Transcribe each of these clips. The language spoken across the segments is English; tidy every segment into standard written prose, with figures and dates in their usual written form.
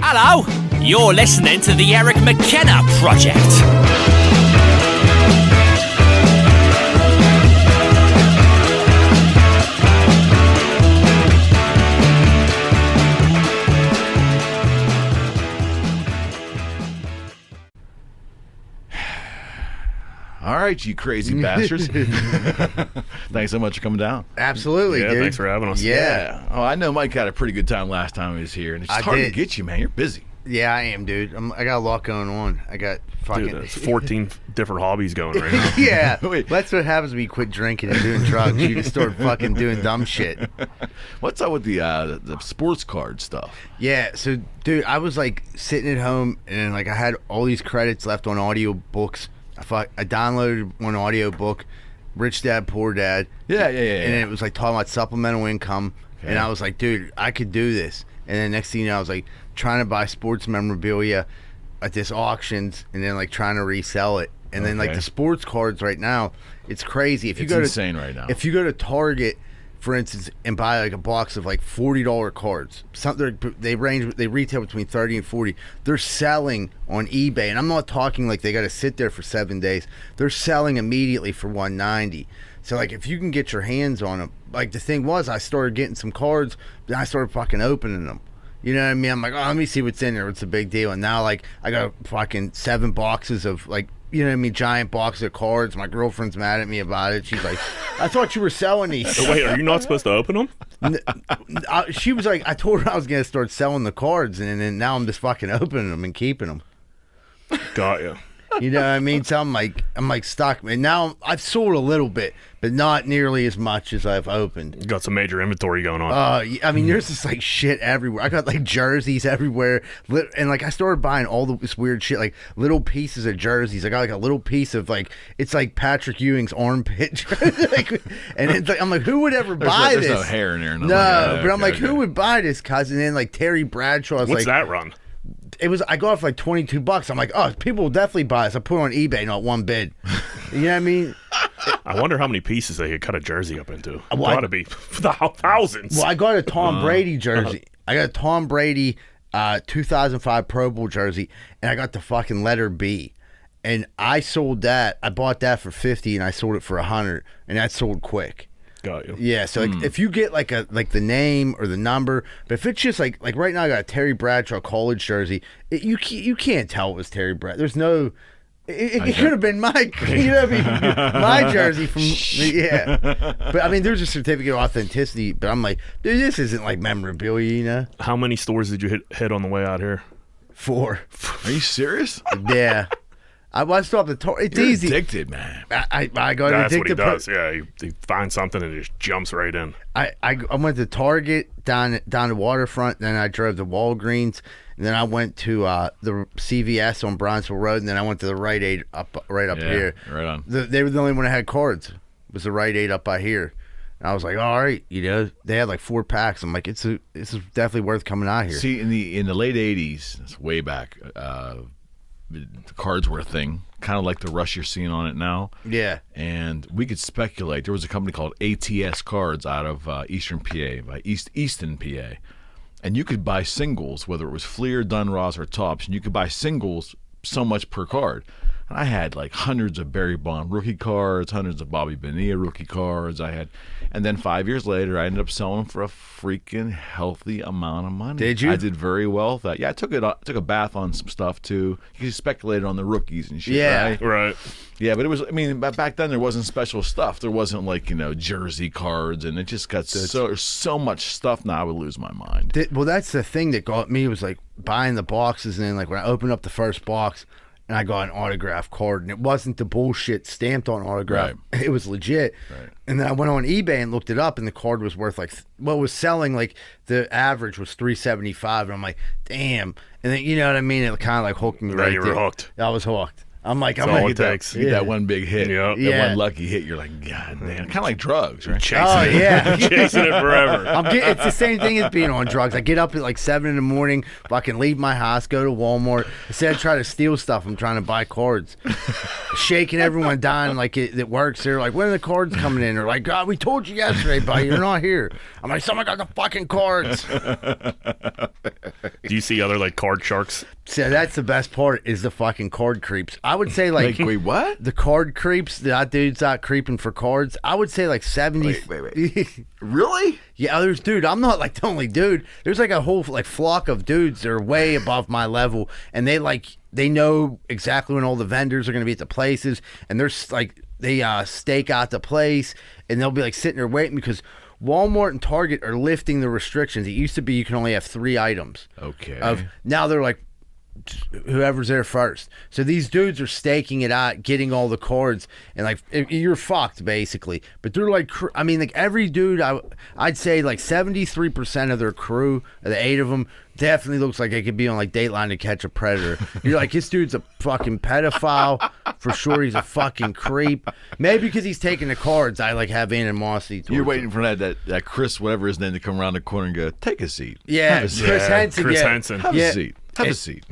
Hello, you're listening to the Eric McKenna Project. All right, you crazy bastards. Thanks so much for coming down. Absolutely, Yeah, dude. thanks for having us. Yeah. Oh, I know Mike had a pretty good time last time he was here, and it's hard to get you, man. You're busy. Yeah, I am, dude. I got a lot going on. I got fucking... Dude, there's 14 different hobbies going right now. Yeah. Wait. That's what happens when you quit drinking and doing drugs. You just start fucking doing dumb shit. What's up with the sports card stuff? Yeah, so, dude, I was, like, sitting at home, and, like, I had all these credits left on audio books. I downloaded one audio book, Rich Dad, Poor Dad. Yeah. And it was, like, talking about supplemental income. Okay. And I was like, dude, I could do this. And then next thing you know, I was, like, trying to buy sports memorabilia at this auctions and then, like, trying to resell it. And then, like, the sports cards right now, it's crazy. It's insane right now. If you go to Target, for instance, and buy like a box of like $40 cards, they retail between 30 and 40. They're selling on eBay, and I'm not talking like they got to sit there for 7 days. They're selling immediately for $190. So like if you can get your hands on them, like the thing was, I started getting some cards, then I started fucking opening them. You know what I mean? I'm like, oh, let me see what's in there. It's a big deal. And now like I got fucking 7 boxes of like, you know what I mean, giant box of cards. My girlfriend's mad at me about it. She's like, I thought you were selling these. Wait, are you not supposed to open them? She was like, I told her I was going to start selling the cards, and then now I'm just fucking opening them and keeping them. Got you. You know what I mean? So I'm like stuck. And now I've sold a little bit, but not nearly as much as I've opened. You got some major inventory going on. I mean, there's just like shit everywhere. I got like jerseys everywhere, and like I started buying all this weird shit, like little pieces of jerseys. I got like a little piece of like, it's like Patrick Ewing's armpit, like, and it's like I'm like, who would ever buy this? There's no hair in there. No, but I'm like, who would buy this? Cause and then like Terry Bradshaw. What's that run? I got it for like $22. I'm like, oh, people will definitely buy this. I put it on eBay, not one bid. You know what I mean? I wonder how many pieces they could cut a jersey up into. Well, Gotta be thousands. Well, I got a Tom Brady jersey. I got a Tom Brady 2005 Pro Bowl jersey, and I got the fucking letter B. And I sold that. I bought that for $50, and I sold it for $100, and that sold quick. Got you. Yeah, so like, if you get like the name or the number, but if it's just like right now I got a Terry Bradshaw college jersey, you can't tell it was Terry Bradshaw. There's no. It could have been Mike, you know what I mean? My jersey from but I mean there's a certificate of authenticity, but I'm like, dude, this isn't like memorabilia, you know? How many stores did you hit on the way out here? 4. Are you serious? Yeah. I still have to. It's You're easy. addicted, man. I got That's addicted. what he does. Yeah, he finds something and it just jumps right in. I went to Target down the waterfront, then I drove to Walgreens, and then I went to the CVS on Bronzeville Road, and then I went to the Rite Aid right up here. Right on. They were the only one that had cards. Was the Rite Aid up by here. And I was like, all right, you know, they had like 4 packs. I'm like, this is definitely worth coming out here. See, in the late '80s, it's way back. The cards were a thing, kind of like the rush you're seeing on it now. Yeah. And we could speculate. There was a company called ATS Cards out of Eastern PA, by Easton PA. And you could buy singles, whether it was Fleer, Dunross, or Tops, and you could buy singles so much per card. And I had like hundreds of Barry Bond rookie cards, hundreds of Bobby Bonilla rookie cards. And then 5 years later, I ended up selling them for a freaking healthy amount of money. Did you? I did very well with that. Yeah, I took a bath on some stuff too. You speculated on the rookies and shit. Yeah. Right. Yeah, but it was. I mean, back then there wasn't special stuff. There wasn't like jersey cards, and it just got so much stuff. Now I would lose my mind. Well, that's the thing that got me was like buying the boxes, and then like when I opened up the first box. And I got an autograph card, and it wasn't the bullshit stamped on autograph. Right. It was legit. Right. And then I went on eBay and looked it up, and the card was worth like what was selling like the average was $375, and I'm like, damn. And then you know what I mean? It kind of like hooked me right. You were hooked. I was hooked. I'm like, That's I'm all like, it takes. You get that one big hit, Yep. that Yeah. one lucky hit. You're like, God damn, kind of like drugs, right? Chasing oh it. yeah. Chasing it forever. It's the same thing as being on drugs. I get up at like 7 in the morning, fucking leave my house, go to Walmart. Instead of trying to steal stuff, I'm trying to buy cards. Shaking everyone down like it works. They're like, when are the cards coming in? They're like, God, we told you yesterday, buddy, you're not here. I'm like, someone got the fucking cards. Do you see other like card sharks? So that's the best part is the fucking card creeps. I would say like Wait, what? the card creeps, that dude's out creeping for cards. I would say like 70. Wait. Really? Yeah, dude, I'm not like the only dude. There's like a whole like flock of dudes that are way above my level, and they know exactly when all the vendors are going to be at the places, and they're like they stake out the place, and they'll be like sitting there waiting because Walmart and Target are lifting the restrictions. It used to be you can only have 3 items. Okay. Now they're like whoever's there first. So these dudes are staking it out, getting all the cards, and like you're fucked basically. But they're like, I mean, like every dude, I'd say like 73% of their crew, the 8 of them, definitely looks like it could be on like Dateline to Catch a Predator. You're like, this dude's a fucking pedophile for sure. He's a fucking creep. Maybe because he's taking the cards, I like have animosity towards You're him. waiting for that Chris, whatever his name, to come around the corner and go, take a seat. Yeah, Have a seat. Chris Henson. Chris yeah. Henson. Have Yeah. a seat. Have a seat.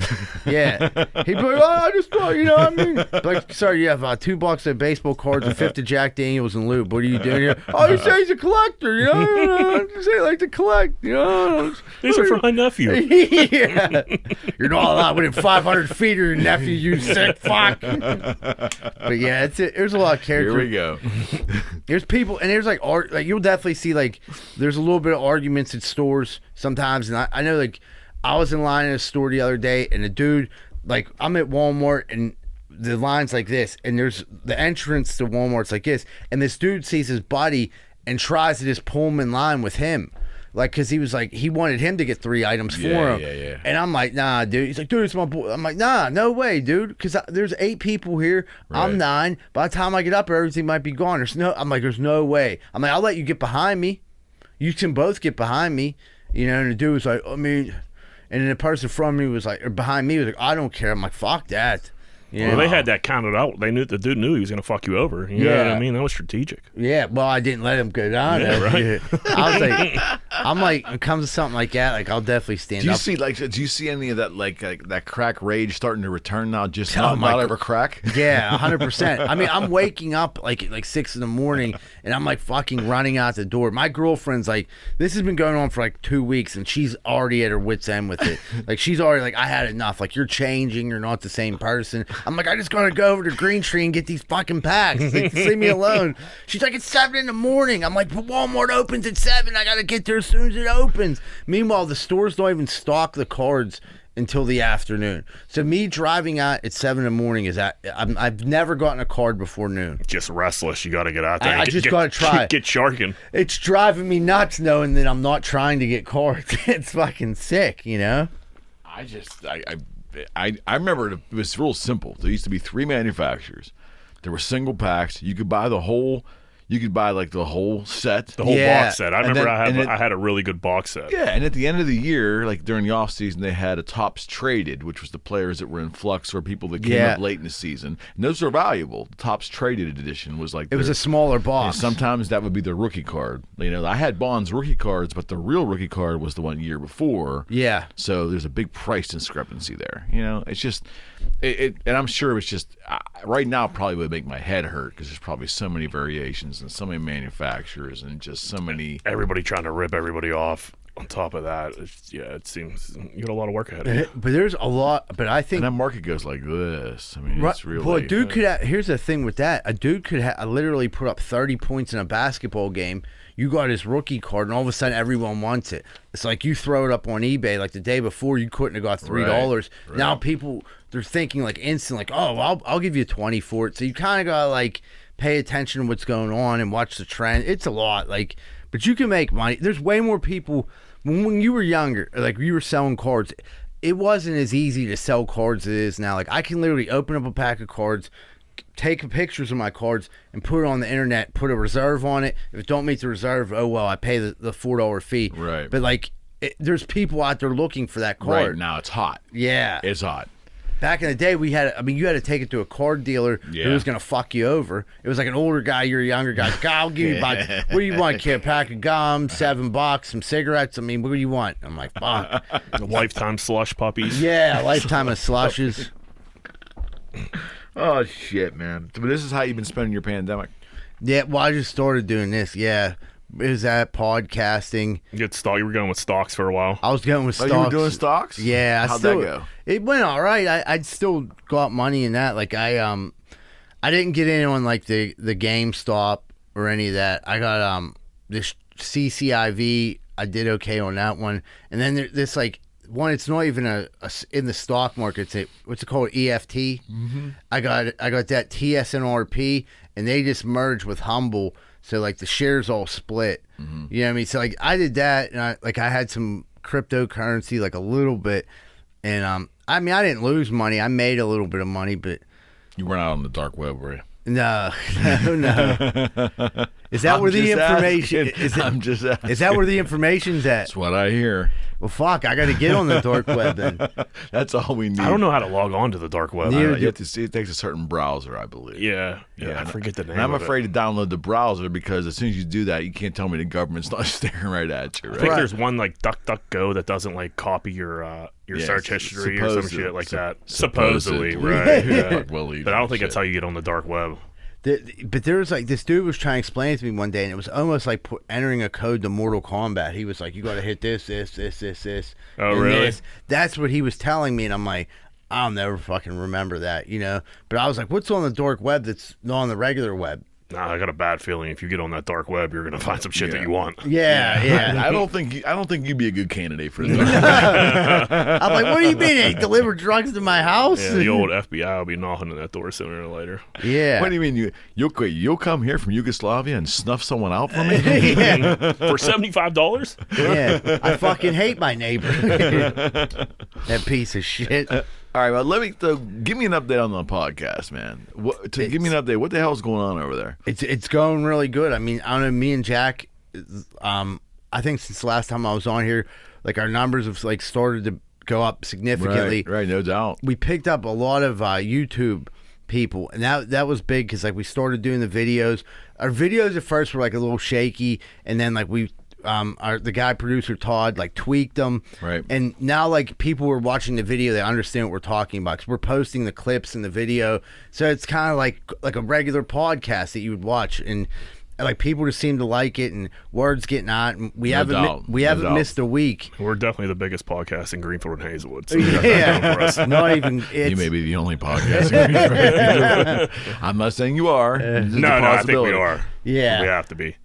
Yeah. He'd be like, oh, I just thought, you know what I mean? Like, sorry, you have 2 boxes of baseball cards, a 5th of Jack Daniels and lube. What are you doing here? Oh, you say he's a collector, you know? You say he like to collect, you know? These are for my nephew. Yeah. You're not allowed within 500 feet of your nephew, you sick fuck. But yeah, it's it. There's a lot of characters. Here we go. There's people, and there's like art. Like you'll definitely see like there's a little bit of arguments at stores sometimes, and I know like I was in line at a store the other day, and a dude, like I'm at Walmart, and the line's like this, and there's the entrance to Walmart's like this, and this dude sees his buddy and tries to just pull him in line with him. Like, because he was like, he wanted him to get 3 items for him. Yeah. And I'm like, nah, dude. He's like, dude, it's my boy. I'm like, nah, no way, dude. Because there's 8 people here. Right. I'm 9. By the time I get up, everything might be gone. I'm like, there's no way. I'm like, I'll let you get behind me. You can both get behind me. You know, and the dude was like, I mean, and then the person from me was like, or behind me was like, I don't care. I'm like, fuck that. Yeah. Well, they had that counted out. They knew the dude knew he was going to fuck you over. You know what I mean? That was strategic. Yeah, well, I didn't let him go down. Yeah, right. I was like, I'm like, when it comes to something like that, like I'll definitely stand Do you up. do you see any of that like that crack rage starting to return now? Just Oh, not over crack. Yeah, 100%. I mean, I'm waking up like at 6 in the morning, and I'm like fucking running out the door. My girlfriend's like, this has been going on for like 2 weeks, and she's already at her wit's end with it. Like she's already like, I had enough. Like you're changing, you're not the same person. I'm like, I just gotta go over to Green Tree and get these fucking packs. Like, leave me alone. She's like, it's 7 in the morning. I'm like, but Walmart opens at 7. I gotta get there as soon as it opens. Meanwhile, the stores don't even stock the cards until the afternoon. So me driving out at 7 in the morning I've never gotten a card before noon. Just restless. You got to get out there. I just gotta try. Get sharking. It's driving me nuts knowing that I'm not trying to get cards. It's fucking sick, you know? I remember it was real simple. There used to be 3 manufacturers. There were single packs. You could buy the whole. You could buy like the whole set. The whole Yeah. box set. I And remember then- I had a really good box set. Yeah, and at the end of the year, like during the off season, they had a tops traded, which was the players that were in flux or people that came up late in the season. And those are valuable. The tops traded edition was like It was a smaller box. sometimes that would be the rookie card. You know, I had Bond's rookie cards, but the real rookie card was the one year before. Yeah. So there's a big price discrepancy there. You know, it's just, and I'm sure it's just right now probably would make my head hurt because there's probably so many variations and so many manufacturers and just so many. Everybody trying to rip everybody off. On top of that, it seems you got a lot of work ahead of you. But there's a lot. But I think And that market goes like this. I mean, right, it's really. well, a dude could here's the thing with that. A dude could literally put up 30 points in a basketball game. You got his rookie card, and all of a sudden everyone wants it. It's like you throw it up on eBay. Like the day before, you couldn't have got $3. Right. Now people, they're thinking like instant, like, oh, I'll give you 20 for it. So you kind of gotta like pay attention to what's going on and watch the trend. It's a lot, like, but you can make money. There's way more people. When you were younger, like you were selling cards, it wasn't as easy to sell cards as it is now. Like I can literally open up a pack of cards, take pictures of my cards, and put it on the internet, put a reserve on it. If it don't meet the reserve, oh well, I pay the $4 fee. Right. But like, there's people out there looking for that card. Right now, it's hot. Yeah. It's hot. back in the day, you had to take it to a card dealer who was going to fuck you over. It was like an older guy, you're a younger guy. Like, I'll give you about, what do you want, kid? A pack of gum, $7, some cigarettes. I mean, what do you want? I'm like, fuck. A lifetime slush puppies. Yeah, a lifetime of slushes. Oh, shit, man. But this is how you've been spending your pandemic. Yeah, well, I just started doing this. Yeah. Is that podcasting? You were going with stocks for a while. I was going with stocks. Oh, you were doing stocks? Yeah. How'd that go? It went all right. I'd still got money in that. Like, I didn't get in on, like, the GameStop or any of that. I got this CCIV. I did okay on that one. And then this, like, one, it's not even in the stock market. It's what's it called? EFT. Mm-hmm. I got that TSNRP, and they just merged with Humble. So, like, the shares all split. Mm-hmm. You know what I mean? So, like, I did that, and I had some cryptocurrency, like, a little bit. And, I mean, I didn't lose money. I made a little bit of money, but... You weren't out on the dark web, were you? No. Is that where the information... I'm just asking. Is that where the information's at? That's what I hear. Well, fuck, I got to get on the dark web then. That's all we need. I don't know how to log on to the dark web. You have to see, it takes a certain browser, I believe. Yeah, I forget the name. And I'm afraid to download the browser because as soon as you do that, you can't tell me the government's not staring right at you. Right? I think there's one like DuckDuckGo that doesn't like copy your search history or some shit like that. Supposedly, right? Yeah. But I don't think that's how you get on the dark web. But there was like this dude was trying to explain it to me one day, and it was almost like entering a code to Mortal Kombat. He was like, "You got to hit this." Oh, really? That's what he was telling me, and I'm like, I'll never fucking remember that, you know. But I was like, "What's on the dark web that's not on the regular web?" Nah, I got a bad feeling if you get on that dark web, you're gonna find some shit that you want. Yeah. I don't think you'd be a good candidate for the dark web. I'm like, what do you mean? They deliver drugs to my house? Yeah, the old FBI will be knocking on that door sooner or later. Yeah. What do you mean you'll come here from Yugoslavia and snuff someone out for me? Yeah. For $75? Yeah. I fucking hate my neighbor. That piece of shit. All right, well, give me an update on the podcast, man. Give me an update. What the hell's going on over there? It's going really good. I mean, I don't know. Me and Jack, I think since the last time I was on here, like our numbers have like started to go up significantly. Right, no doubt. We picked up a lot of YouTube people, and that was big because like we started doing the videos. Our videos at first were like a little shaky, and then like we. The guy producer Todd like tweaked them, right? And now like people who are watching the video, they understand what we're talking about because we're posting the clips in the video, so it's kind of like a regular podcast that you would watch, and like people just seem to like it, and words getting out, and we haven't missed a week. We're definitely the biggest podcast in Greenfield and Hazelwood. So yeah, not even. You may be the only podcast in Greenfield. I'm not saying you are. No, I think we are. Yeah, we have to be.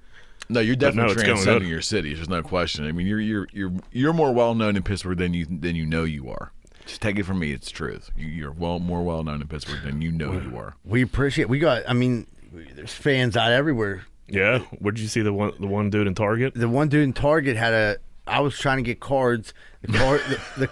No, you're definitely transcending your city. There's no question. I mean, you're more well known in Pittsburgh than you know you are. Just take it from me, it's truth. You're more well known in Pittsburgh than you know you are. We appreciate. I mean, there's fans out everywhere. Yeah. What did you see the one dude in Target? The one dude in Target had I was trying to get cards. The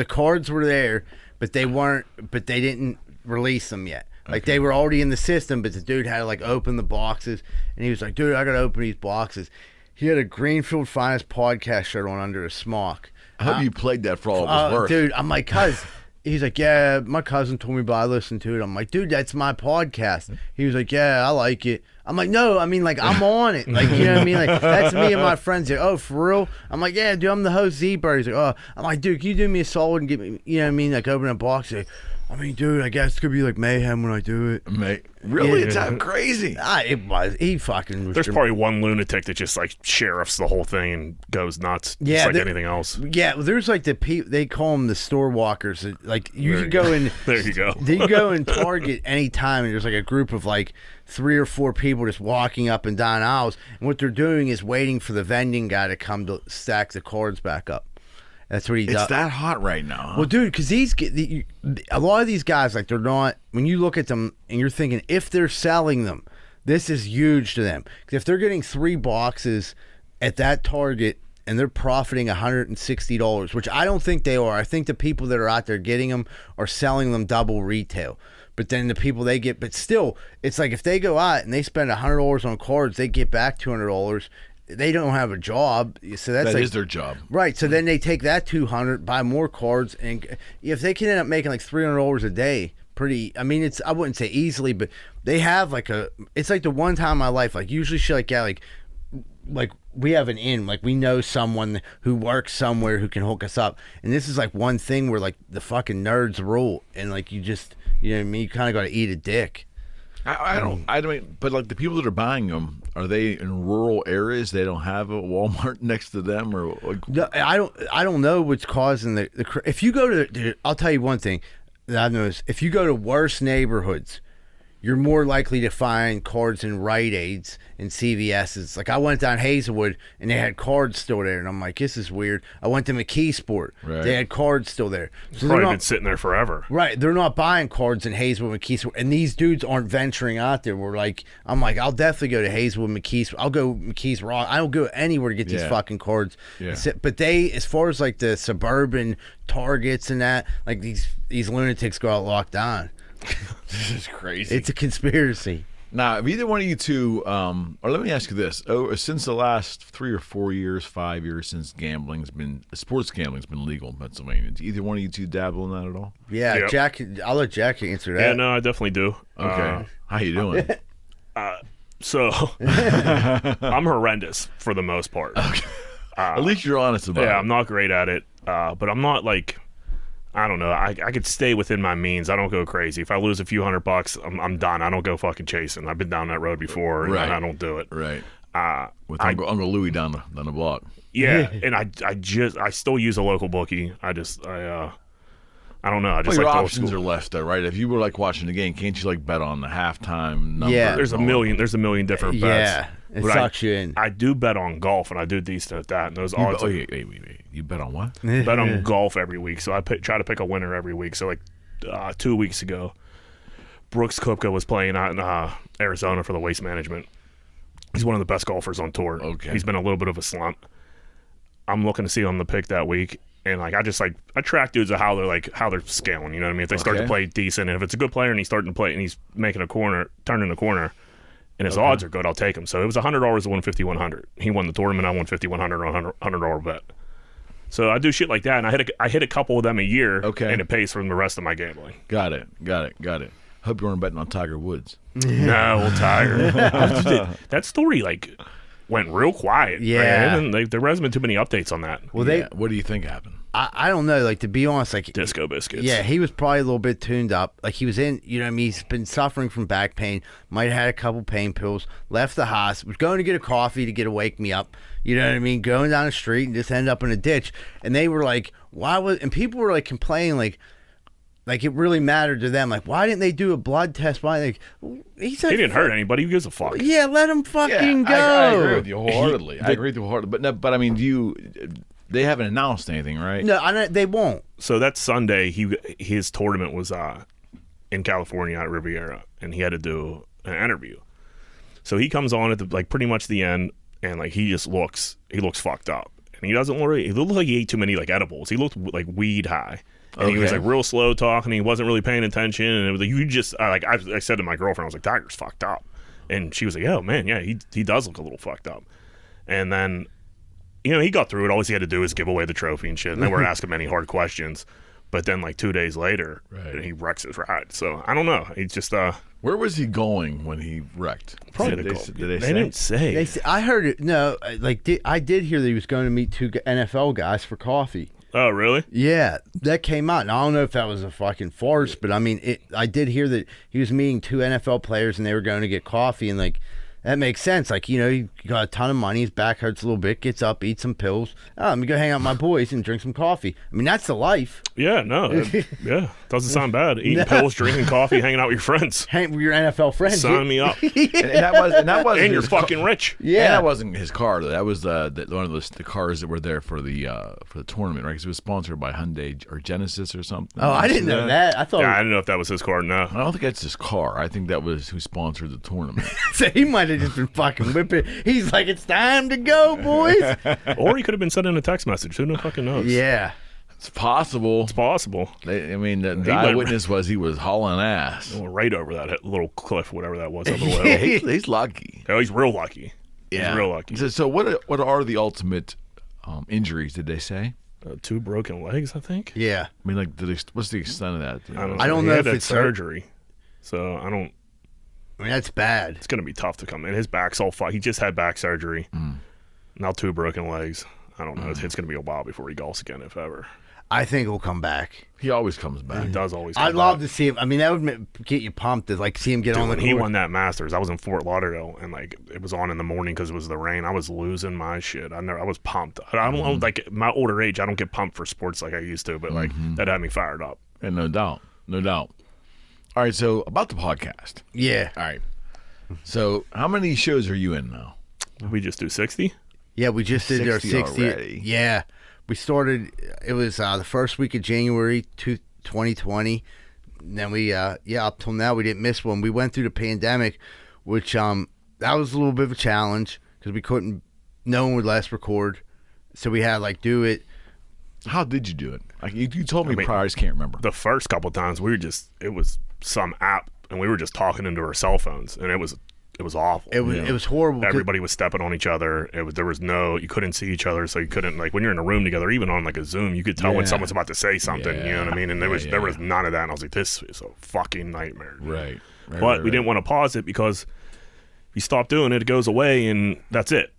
cards were there, but they weren't. But they didn't release them yet. Like they were already in the system, but the dude had to like open the boxes, and he was like, "Dude, I gotta open these boxes." He had a Greenfield Finest podcast shirt on under a smock. I hope you played that for all it was worth. Dude, I'm like, cuz. He's like, "Yeah, my cousin told me, but I listened to it." I'm like, "Dude, that's my podcast." He was like, "Yeah, I like it." I'm like, "No, I mean, like, I'm on it. Like, you know what I mean? Like, that's me and my friends." Like, "Oh, for real?" I'm like, "Yeah, dude, I'm the host, Z-Bird." He's like, "Oh." I'm like, "Dude, can you do me a solid and get me, you know what I mean? Like, open a box." He's like, I mean, dude, I guess it's going to be like mayhem when I do it. Mate, really? Yeah. It's that crazy? It was. He fucking was. There's probably one lunatic that just like sheriffs the whole thing and goes nuts. Yeah, just like anything else. Yeah, well, there's like they call them the store walkers. Like you could go in. There you go. You go in Target anytime, and there's like a group of like 3 or 4 people just walking up and down aisles, and what they're doing is waiting for the vending guy to come to stack the cards back up. That's what he does. It's that hot right now. Huh? Well, dude, because a lot of these guys, like, they're not, when you look at them and you're thinking, if they're selling them, this is huge to them. Because if they're getting 3 boxes at that Target and they're profiting $160, which I don't think they are. I think the people that are out there getting them are selling them double retail. But then the people they get, but still, it's like if they go out and they spend $100 on cards, they get back $200. they don't have a job, so that's that is their job, right? So then they take that 200, buy more cards, and if they can end up making like $300 a day, pretty. I mean, I wouldn't say easily, but they have like it's like the one time in my life, like usually shit like that, like we have an in, like we know someone who works somewhere who can hook us up, and this is like one thing where like the fucking nerds rule, and like you just, you know what I mean, you kind of got to eat a dick. I don't, but like the people that are buying them, are they in rural areas? They don't have a Walmart next to them, or like... No, I don't know what's causing the if you go to, I'll tell you one thing that I've noticed. If you go to worse neighborhoods, you're more likely to find cards in Rite Aids and CVS's. Like I went down Hazelwood and they had cards still there, and I'm like, this is weird. I went to McKeesport, right. They had cards still there. So probably been sitting there forever. Right, they're not buying cards in Hazelwood, McKeesport, and these dudes aren't venturing out there. We're like, I'm like, I'll definitely go to Hazelwood, McKeesport. I'll go McKees-Rock. I don't go anywhere to get these fucking cards. Yeah. But they, as far as like the suburban Targets and that, like these lunatics go out locked down. This is crazy. It's a conspiracy. Now, if either one of you two, or let me ask you this: since the last 3 or 4 years, 5 years, since sports gambling's been legal in Pennsylvania, do either one of you two dabble in that at all? Yeah, yep. Jack. I'll let Jack answer that. Yeah, no, I definitely do. Okay, how you doing? So I'm horrendous for the most part. Okay. At least you're honest about it. Yeah, I'm not great at it, but I'm not like. I don't know. I could stay within my means. I don't go crazy. If I lose a few $100, I'm done. I don't go fucking chasing. I've been down that road before, and I don't do it. Right. With Uncle Louie down the block. Yeah, and I still use a local bookie. I don't know. I just your like options are left though, right? If you were like watching the game, can't you like bet on the halftime number? Yeah, there's a million different bets. Yeah, it sucks you in. I do bet on golf, and I do decent at that. And those odds. Wait. You bet on what? Bet on golf every week. So I try to pick a winner every week. So like 2 weeks ago, Brooks Koepka was playing out in Arizona for the Waste Management. He's one of the best golfers on tour. Okay, he's been a little bit of a slump. I'm looking to see on the pick that week. And like I track dudes of how they're scaling. You know what I mean? If they start to play decent, and if it's a good player and he's starting to play and he's making turning a corner, and his odds are good, I'll take him. So it was $100 to win 5,100. He won the tournament. I won 5,100 on $100 bet. So I do shit like that, and I hit a couple of them a year. Okay, and it pays for the rest of my gambling. Got it. Hope you weren't betting on Tiger Woods. No, well, Tiger. That story went real quiet. Yeah, man, and there hasn't been too many updates on that. Well, what do you think happened? I don't know. Like, to be honest, like Disco Biscuits. Yeah, he was probably a little bit tuned up. Like he was in, you know what I mean? He's been suffering from back pain. Might have had a couple pain pills. Left the hospital. Was going to get a coffee to wake me up. You know what I mean? Going down the street and just end up in a ditch. And they were like, and people were like complaining like it really mattered to them. Like, why didn't they do a blood test? Why? Like, he didn't hurt anybody. Who gives a fuck? Yeah, let him fucking go. I agree with you wholeheartedly. But I mean, they haven't announced anything, right? No, they won't. So that Sunday, his tournament was in California at Riviera, and he had to do an interview. So he comes on at pretty much the end, and like he looks fucked up, and he doesn't look. He looked like he ate too many edibles. He looked like weed high. And he was like real slow talking. He wasn't really paying attention. And it was like, you just I said to my girlfriend, I was like, Tiger's fucked up. And she was like, oh man, yeah, he does look a little fucked up. And then, he got through it. All he had to do was give away the trophy and shit. And they weren't asking him any hard questions. But then 2 days later, he wrecks his ride. So I don't know. He's just where was he going when he wrecked? Probably they didn't say. I heard it. No, I did hear that he was going to meet 2 NFL guys for coffee. Oh, really? Yeah, that came out. And I don't know if that was a fucking farce, but I mean, I did hear that he was meeting 2 NFL players and they were going to get coffee, and that makes sense. He got a ton of money, his back hurts a little bit, gets up, eats some pills. Oh, let me go hang out with my boys and drink some coffee. I mean, that's the life. Yeah, no. Doesn't sound bad. Eating pills, drinking coffee, hanging out with your friends. Hang with your NFL friends. Sign me up. and that wasn't and you're fucking rich. Yeah. And that wasn't his car, though. That was one of the cars that were there for the tournament, right? Because it was sponsored by Hyundai or Genesis or something. Oh, I didn't know that. I thought. Yeah, I didn't know if that was his car. No. I don't think that's his car. I think that was who sponsored the tournament. So he might have just been fucking whipping. He's like, it's time to go, boys. Or he could have been sending a text message. Who fucking knows? Yeah. It's possible. It's possible. The eyewitness was he was hauling ass. Right over that little cliff, whatever that was. Up the way. He's lucky. Oh, he's real lucky. Yeah. He's real lucky. So what are the ultimate injuries? Did they say? 2 broken legs, I think. Yeah. I mean, like, what's the extent of that? I don't He know had if that it's surgery. So I don't. I mean, that's bad. It's gonna be tough to come in. His back's all fucked. He just had back surgery. Now 2 broken legs. I don't know. It's gonna be a while before he golfs again, if ever. I think he'll come back. He always comes back. He does always. Come I'd love back. to see him. I mean, that would get you pumped to like see him get Dude, on the when court. he won that Masters, I was in Fort Lauderdale, and like it was on in the morning because it was the rain. I was losing my shit. I was pumped. I don't like my older age. I don't get pumped for sports like I used to, but like that had me fired up. And no doubt. All right, so about the podcast. Yeah. All right. So how many shows are you in now? We just do 60. Yeah, we just did our 60 60. already. Yeah. We started, it was the first week of January 2020. And then we, up till now, we didn't miss one. We went through the pandemic, which that was a little bit of a challenge because we couldn't, no one would let us record. So we had like do it. How did you do it? Like you told me I mean, prior, I just can't remember. The first couple of times it was some app, and we were just talking into our cell phones, and it was awful. It was horrible. 'cause- Everybody was stepping on each other. You couldn't see each other, so you couldn't, like, when you're in a room together, even on like a Zoom, you could tell when Yeah. someone's about to say something. You know what I mean? And there was Yeah. none of that. And I was like, this is a fucking nightmare. Right. But we didn't want to pause it because if you stop doing it, it goes away, and that's it.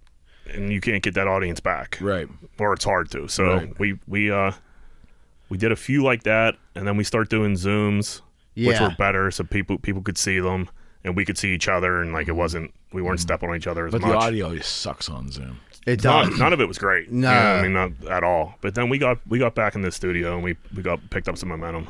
And you can't get that audience back. Right. Or it's hard to. So Right. we did a few like that, and then we start doing Zooms, which Yeah. were better, so people could see them, and we could see each other, and like we weren't stepping on each other as But much. the audio always sucks on Zoom. It does. None of it was great. No. You know what I mean, not at all. But then we got back in the studio, and we picked up some momentum.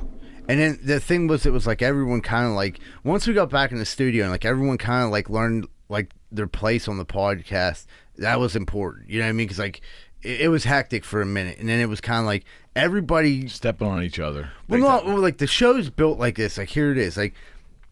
And then the thing was, it was like everyone kind of like, once we got back in the studio and like everyone kind of like learned like their place on the podcast, that was important. You know what I mean? Because like it was hectic for a minute. And then it was kind of like everybody. Stepping on each other. Well, no, like the show's built like this. Like here it is. Like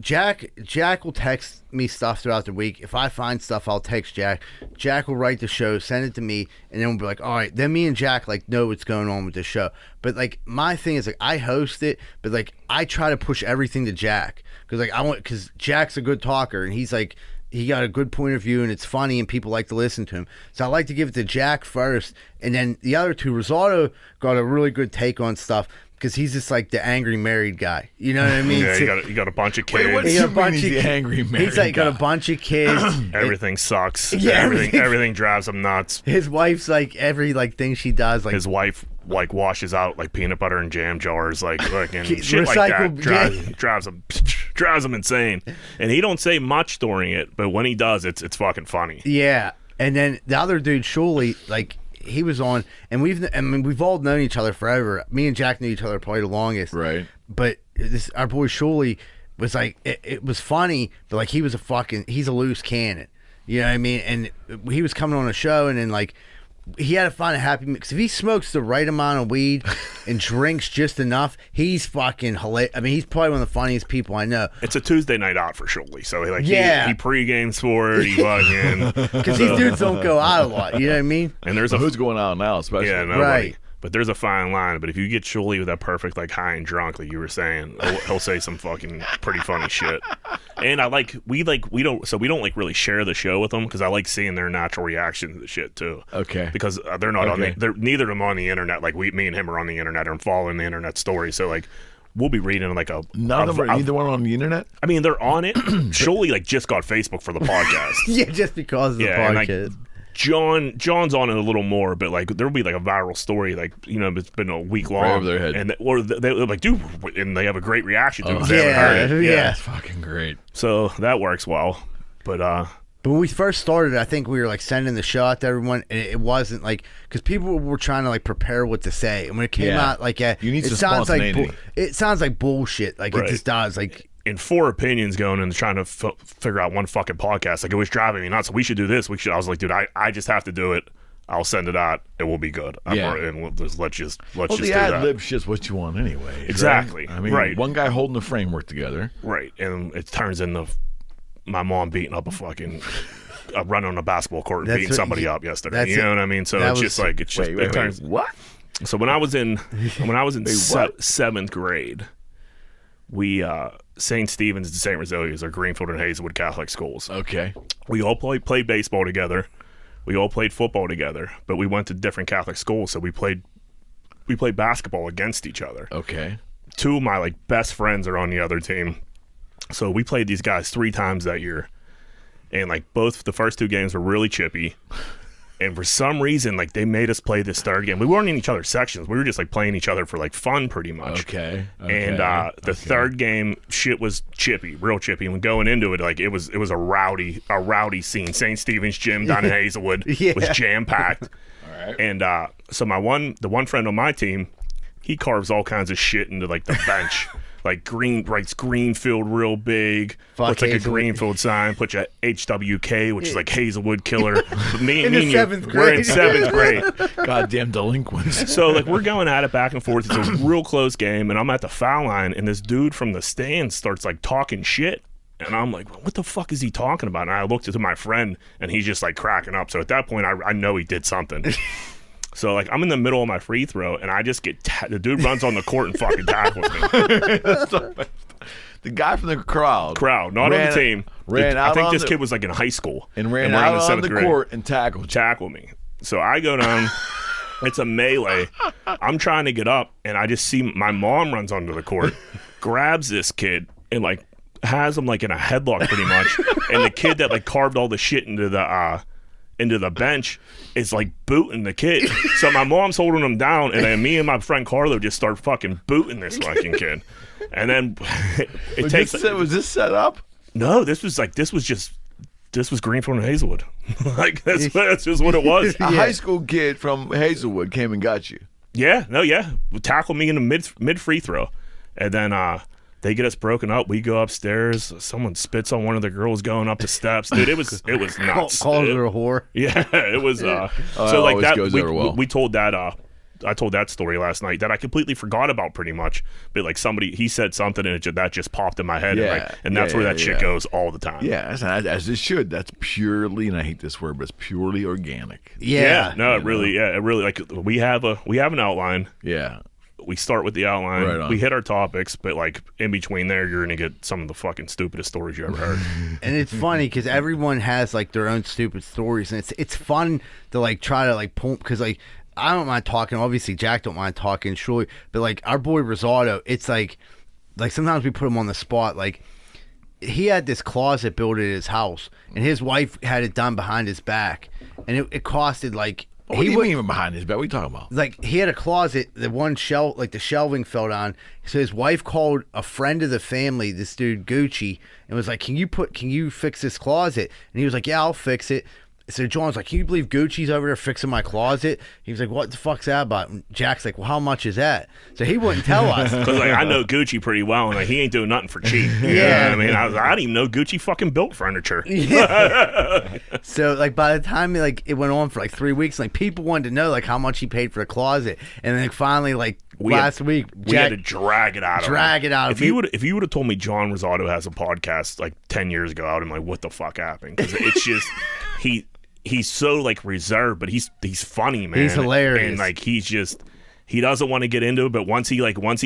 Jack will text me stuff throughout the week. If I find stuff, I'll text Jack. Jack will write the show, send it to me, and then we'll be like, all right. Then me and Jack like know what's going on with the show. But like my thing is like I host it, but like I try to push everything to Jack because Jack's a good talker and he's like he got a good point of view and it's funny and people like to listen to him. So I like to give it to Jack first, and then the other two. Rosato got a really good take on stuff. Because he's just like the angry married guy, you know what I mean? Yeah, you got a bunch of kids. Wait, what He do got you a bunch mean he's of the angry married He's like got a guy? bunch of kids. Everything sucks. Yeah, everything drives him nuts. His wife's like every like thing she does like His wife like washes out like peanut butter and jam jars, like and Ki- shit like that. recycled- Drives him insane. And he don't say much during it, but when he does, it's fucking funny. yeah. And then the other dude, Shuley, like he was on, and we've all known each other forever. Me and Jack knew each other probably the longest. Right. But our boy Shuley was like it was funny, but like he's a loose cannon. You know what I mean? And he was coming on a show, and then like he had to find a happy mix. If he smokes the right amount of weed and drinks just enough, he's fucking hilarious. I mean, he's probably one of the funniest people I know. It's a Tuesday night out for Shirley, so like Yeah. he pre-games for it. He fucking Because these dudes don't go out a lot. You know what I mean? and there's So a who's going out now, especially? yeah nobody. Right. But there's a fine line. But if you get Shirley with that perfect like high and drunk, like you were saying, he'll say some fucking pretty funny shit. And we don't like really share the show with them because I like seeing their natural reaction to the shit too. Okay. Because they're not Okay. neither of them on the internet. Like me and him are on the internet and following the internet story. So like we'll be reading like a None of them are either one on the internet? I mean they're on it. Shirley like just got Facebook for the podcast. Yeah, just because of the Yeah, and, like, podcast. John's on it a little more, but like there'll be like a viral story, like it's been a week long, Right over their head. and they're like, dude, and they have a great reaction to it. 'cause they yeah, haven't heard it. yeah. That's fucking great. So that works well, but But when we first started, I think we were like sending the show out to everyone, and it wasn't like because people were trying to like prepare what to say, and when it came Yeah. out, like You need it some sounds like spontaneity. it sounds like bullshit, like Right. it just does, like in 4 opinions going and trying to figure out one fucking podcast, like it was driving me nuts. We should do this. I was like, dude, I just have to do it. I'll send it out. It will be good. Yeah. And let's just Well, do the that. ad lib shit's what you want anyway. Exactly. Right? I mean, Right. one guy holding the framework together. Right, and it turns into my mom beating up a running on a basketball court and That's beating what- somebody up yesterday. that's You know it. what I mean? So That it's was- just like it Wait, turns. what? So when I was in what? 7th grade, we St. Stephen's and St. Rosalia's are Greenfield and Hazelwood Catholic schools. Okay. We all played baseball together. We all played football together, but we went to different Catholic schools, so we played basketball against each other. Okay. Two of my like best friends are on the other team, so we played these guys 3 times that year, and like both the first 2 games were really chippy. And for some reason, like they made us play this third game. We weren't in each other's sections. We were just like playing each other for like fun, pretty much. Okay. And the third game, shit was chippy, real chippy. And going into it, like it was a rowdy scene. St. Stephen's Gym down in Hazelwood was jam packed. All right. And so the one friend on my team, he carves all kinds of shit into like the bench. Like writes Greenfield real big, puts like a Greenfield sign, puts a HWK, which is like Hazelwood Killer. Me and you, we're in 7th grade. Goddamn delinquents. So like we're going at it back and forth. It's a real close game, and I'm at the foul line, and this dude from the stands starts like talking shit. And I'm like, what the fuck is he talking about? And I looked to my friend, and he's just like cracking up. So at that point, I know he did something. So, like, I'm in the middle of my free throw, and I just get the dude runs on the court and fucking tackles me. The guy from the crowd, not on the team. I think this kid was like in high school and ran out on the court and tackle me. So I go down. It's a melee. I'm trying to get up, and I just see my mom runs onto the court, grabs this kid, and like has him like in a headlock pretty much. And the kid that like carved all the shit into the bench is like booting the kid. So my mom's holding him down, and then me and my friend Carlo just start fucking booting this fucking kid. And then was this set up? No, this was Greenfield and Hazelwood. Like that's just what it was. A high school kid from Hazelwood came and got you. Yeah, tackle me in the mid free throw, and then they get us broken up. We go upstairs. Someone spits on one of the girls going up the steps. Dude, it was nuts. Calls her a whore. Yeah, it was. So like that, we told that. I told that story last night that I completely forgot about pretty much. But like he said something, and that just popped in my head. And that's where that shit goes all the time. Yeah, as it should. That's purely, and I hate this word, but it's purely organic. Yeah. No, it really like we have an outline. Yeah. We start with the outline. Right on. We hit our topics, but like in between there, you're gonna get some of the fucking stupidest stories you ever heard. And it's funny because everyone has like their own stupid stories, and it's fun to like try to like pull, because like I don't mind talking. Obviously, Jack don't mind talking, surely, but like our boy Rosado, it's like sometimes we put him on the spot. Like he had this closet built at his house, and his wife had it done behind his back, and it costed like. What do you mean even behind his back? What are you talking about? Like he had a closet, the one shelf, like the shelving fell down. So his wife called a friend of the family, this dude Gucci, and was like, "Can you fix this closet?" And he was like, "Yeah, I'll fix it." So John's like, "Can you believe Gucci's over there fixing my closet?" He was like, "What the fuck's that about?" And Jack's like, "Well, how much is that?" So he wouldn't tell us. Because like I know Gucci pretty well, and like he ain't doing nothing for cheap. Yeah, I mean, I didn't even know Gucci fucking built furniture. Yeah. So like by the time like it went on for like 3 weeks, like people wanted to know like how much he paid for the closet, and then finally like last week we had to drag it out. If you would have told me John Rosado has a podcast like 10 years ago, I would have been like, what the fuck happened? Because it's just he's so like reserved, but he's funny, man. He's hilarious, and like he doesn't want to get into it, but once he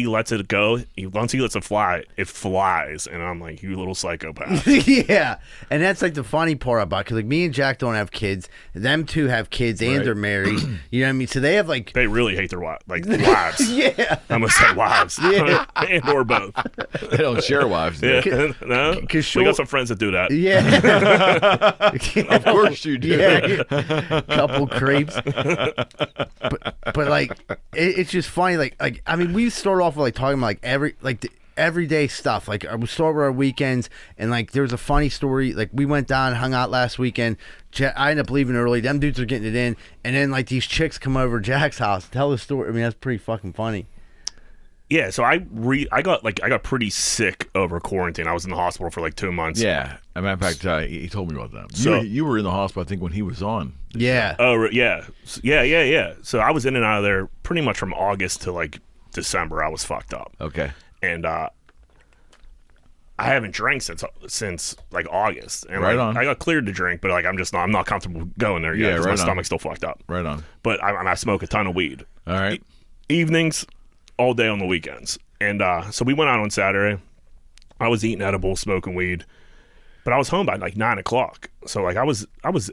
lets it go, once he lets it fly, it flies. And I'm like, you little psychopath. Yeah, and that's like the funny part about it, because like me and Jack don't have kids. Them two have kids, and they're married. You know what I mean? So they have like they really hate their wives. Yeah, I'm gonna say wives. Yeah, and or both. They don't share wives. Yeah. No, we got some friends that do that. Yeah, of course you do. Yeah, couple creeps. But like it's just funny. Like I mean, we start off with like talking about like the everyday stuff. Like we start with our weekends, and like there was a funny story. Like we went down, hung out last weekend. I ended up leaving early. Them dudes are getting it in, and then like these chicks come over to Jack's house, tell the story. I mean, that's pretty fucking funny. Yeah, so I got pretty sick over quarantine. I was in the hospital for like 2 months. Yeah, as a matter of fact, he told me about that. So you were in the hospital, I think, when he was on. Yeah. Oh yeah. So I was in and out of there pretty much from August to like December. I was fucked up. Okay. And I haven't drank since like August. And right like, on. I got cleared to drink, but like I'm not comfortable going there yet because my stomach's still fucked up. Right on. But I smoke a ton of weed. All right. Evenings, all day on the weekends. And so we went out on Saturday. I was eating edibles, smoking weed, but I was home by like 9 o'clock. So like I was